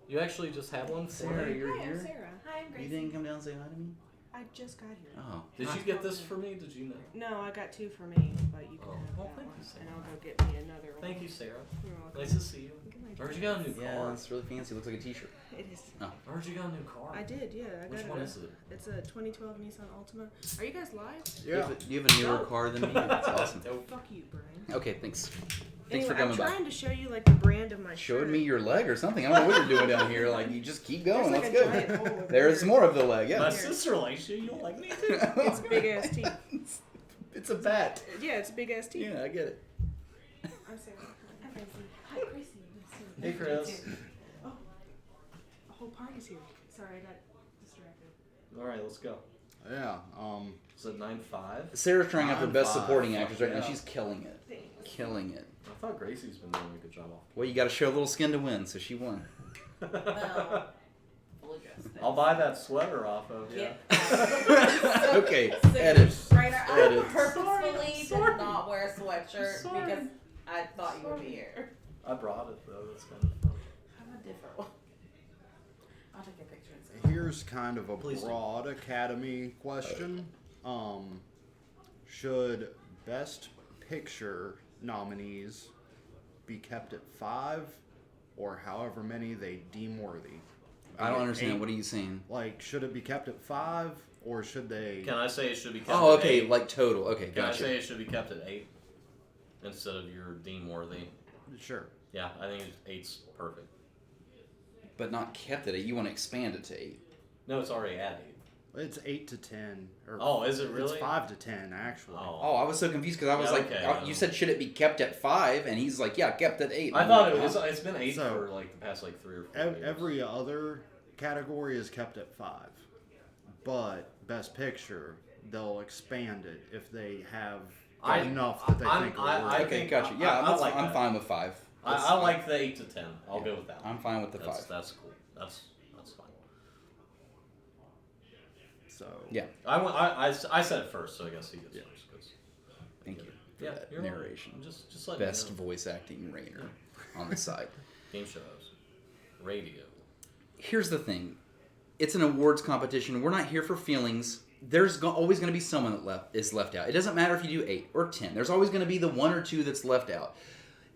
You actually just had one for Sarah, me? you're Hi, I'm here? Sarah. Hi, I'm Gracie. You didn't come down and say hi to me? I just got here. Oh. Did you get this for me? Did you know? No, I got 2 for me, but you can Oh, have well, that thank one, you, Sarah. and I'll go get me another one. Thank you, Sarah. You're welcome. Nice to see you. Look at my Heard you got a new Yeah, car. it's really fancy. It looks like a t-shirt. It is. I heard you got a new car. I did, yeah. I Which got one it. is it? It's a 2012 Nissan Altima. Are you guys live? Yeah. Do you have a newer No. car than me? That's awesome. Nope. Fuck you, Brian. Okay, thanks. Thanks Anyway, for coming I'm by. trying to show you like the brand of my shirt. Showed me your leg or something. I don't know what you're doing down here. Like, you just keep There's going. like Let's a go. giant hole over There's there. more of the leg. My Yeah. sister likes you. You don't like me too. It's big ass teeth. It's a bat. Yeah, it's big ass teeth. Yeah, I get it. I'm Sarah. Hi, Gracie. Hi, Gracie. Nice to meet Hey, you. Chris. Oh, a whole party's here. Sorry, I got distracted. All right, let's go. Yeah. Is it 9-5? Sarah's trying out for best 9-5. supporting actress right now. Yeah. She's killing it. Thanks. Killing it. I thought Gracie's been doing a good job off. Well, you got to show a little skin to win, so she won. Well, we'll address this. I'll buy that sweater off of you. Okay, edit. Ryder, I Edit. purposefully Sorry. did not wear a sweatshirt Sorry. because I thought you would be here. I brought it though. That's kind of fun. Have a different one. I'll take a picture and send here's kind of a Please do. broad Academy question. Should Best Picture nominees be kept at 5, or however many they deem worthy? I don't understand. 8? What are you saying? Like, should it be kept at 5, or should they? Can I say it should be kept Oh, at okay, 8? like total. Okay, Can I gotcha. say it should be kept at 8 instead of your deem worthy? Sure. Yeah, I think 8's perfect. But not kept at 8. You want to expand it to 8. No, it's already at 8. It's 8 to 10. Or Oh, is it really? It's 5 to 10, actually. Oh, I was so confused because I was Yeah, like, okay, you said should it be kept at 5, and he's like, yeah, kept at 8. I I'm thought like, it was. huh? It's been 8 So, for like the past like 3 or 4 years. Every other category is kept at 5, but Best Picture, they'll expand it if they have enough that they think are worth I it. Okay, think- gotcha. Yeah, I I'm, like I'm that. fine with 5. I like the 8 to 10. I'll Yeah. go with that. I'm fine with the that's, 5. That's cool. That's fine. So Yeah, I said it first, so I guess he gets Yeah. first. 'Cause- thank you for Yeah, that you're welcome. narration. Just let Best me know. voice acting Rainer on the side. Game shows, radio. Here's the thing. It's an awards competition. We're not here for feelings. There's always going to be someone that is left out. It doesn't matter if you do 8 or 10. There's always going to be the 1 or 2 that's left out.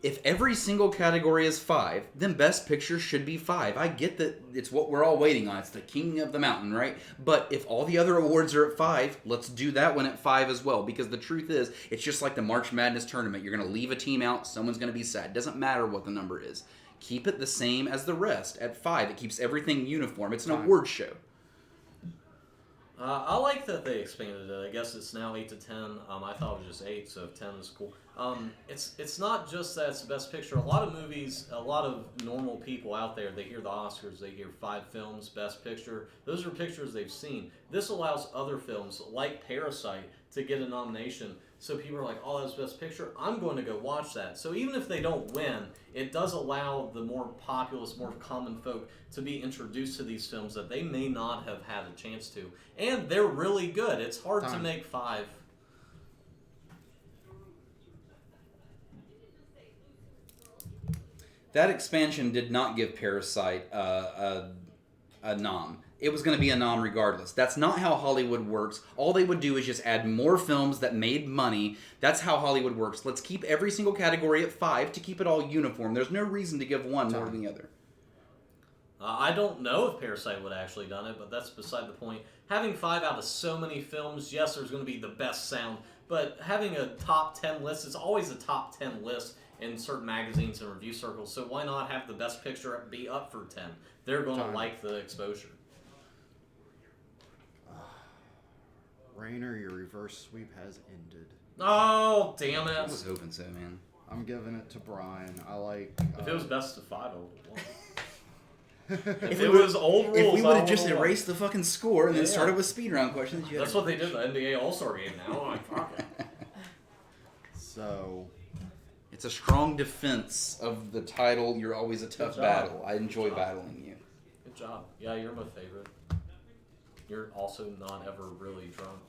If every single category is 5, then Best Picture should be 5. I get that it's what we're all waiting on. It's the king of the mountain, right? But if all the other awards are at 5, let's do that one at 5 as well. Because the truth is, it's just like the March Madness tournament. You're going to leave a team out. Someone's going to be sad. It doesn't matter what the number is. Keep it the same as the rest at 5. It keeps everything uniform. It's an award show. I like that they expanded it. I guess it's now 8 to 10. I thought it was just 8, so if 10 is cool. It's not just that it's the Best Picture. A lot of movies, a lot of normal people out there, they hear the Oscars, they hear 5 films, Best Picture. Those are pictures they've seen. This allows other films, like Parasite, to get a nomination. So people are like, oh, that's Best Picture. I'm going to go watch that. So even if they don't win, it does allow the more populous, more common folk to be introduced to these films that they may not have had a chance to. And they're really good. It's hard to Time. make 5. That expansion did not give Parasite a nom. It was going to be a nom regardless. That's not how Hollywood works. All they would do is just add more films that made money. That's how Hollywood works. Let's keep every single category at 5 to keep it all uniform. There's no reason to give one more than the other. I don't know if Parasite would have actually done it, but that's beside the point. Having 5 out of so many films, yes, there's going to be the best sound, but having a top 10 list, it's always a top 10 list in certain magazines and review circles, so why not have the Best Picture be up for 10? They're going to like the exposure. Rainer, your reverse sweep has ended. Oh, damn I it. was hoping so, man. I'm giving it to Brian. I like. If it was best of 5, I would have won. If If we it would- was old rules, If we would I have just would've won. erased the fucking score and then Yeah. started with speed round questions, you That's what they did in the NBA All-Star game now. I'm like, fuck it. So, It's a strong defense of the title. You're always a tough job. battle. I enjoy Good job. battling you. Good job. Yeah, you're my favorite. You're also not ever really drunk.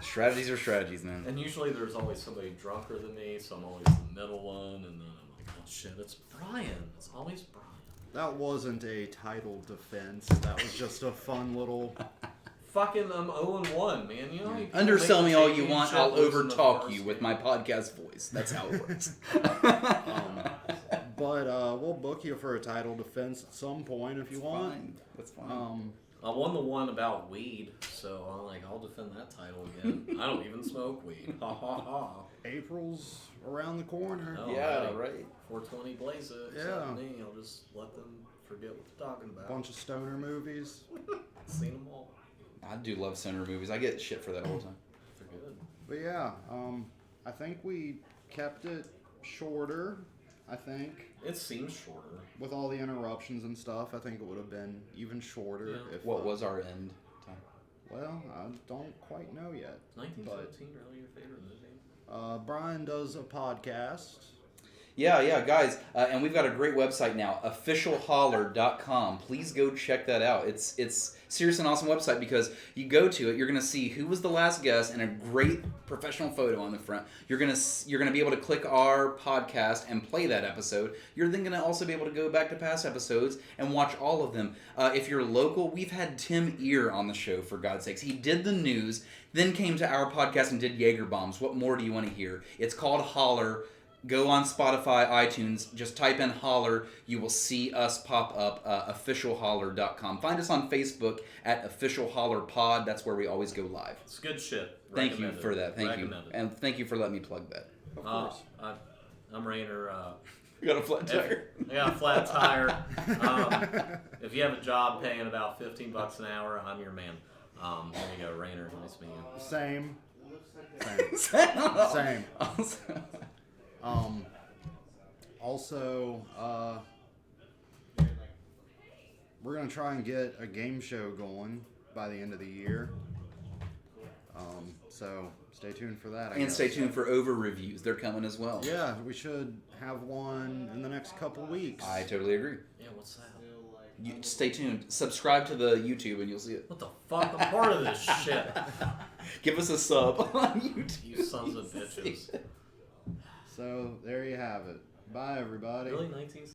Strategies are strategies, man. And usually there's always somebody drunker than me, so I'm always the middle one, and then I'm like, oh shit, it's Brian. It's always Brian. that wasn't a title defense. That was just a fun little. Fucking, I'm 0-1, man. You know how many people Undersell make me the all you want. I'll championship lose in the overtalk first you with game? my podcast voice. That's how it works. But we'll book you for a title defense at some point if you want. Fine. That's fine. I won the one about weed, so I'm like, I'll defend that title again. I don't even smoke weed. Ha ha ha. April's around the corner. No, Yeah, hey, right. 420 blaze it. Yeah. Except me, I'll just let them forget what they're talking about. Bunch of stoner movies. Seen them all. I do love center movies. I get shit for that all the time. They're good. But yeah, I think we kept it shorter. I think It seems shorter. with all the interruptions and stuff, I think it would have been even shorter. Yeah. If What was our end time? Well, I don't quite know yet. 1917, really your favorite movie? Brian does a podcast. Yeah, guys, and we've got a great website now, officialholler.com. Please go check that out. It's seriously an awesome website because you go to it, you're gonna see who was the last guest and a great professional photo on the front. You're gonna be able to click our podcast and play that episode. You're then gonna also be able to go back to past episodes and watch all of them. If you're local, we've had Tim Ear on the show, for God's sakes. He did the news, then came to our podcast and did Jaeger bombs. What more do you want to hear? It's called Holler. Go on Spotify, iTunes, just type in Holler. You will see us pop up, officialholler.com. Find us on Facebook at Official Holler Pod. That's where we always go live. It's good shit. Thank you Recommended. for that. Thank you. Recommended. And thank you for letting me plug that. Of course. I'm Rainer. You got a flat tire? I got a flat tire. If you have a job paying about $15 an hour, I'm your man. There you go, Rainer. Nice to meet you. Same. Same. Also, we're gonna try and get a game show going by the end of the year. So stay tuned for that. I And guess. stay tuned for over reviews. They're coming as well. Yeah, we should have one in the next couple weeks. I totally agree. Yeah, what's that? You, stay tuned. Subscribe to the YouTube and you'll see it. What the fuck? I'm part of this shit. Give us a sub on YouTube. You sons of bitches. So there you have it. Bye, everybody. Really, 19?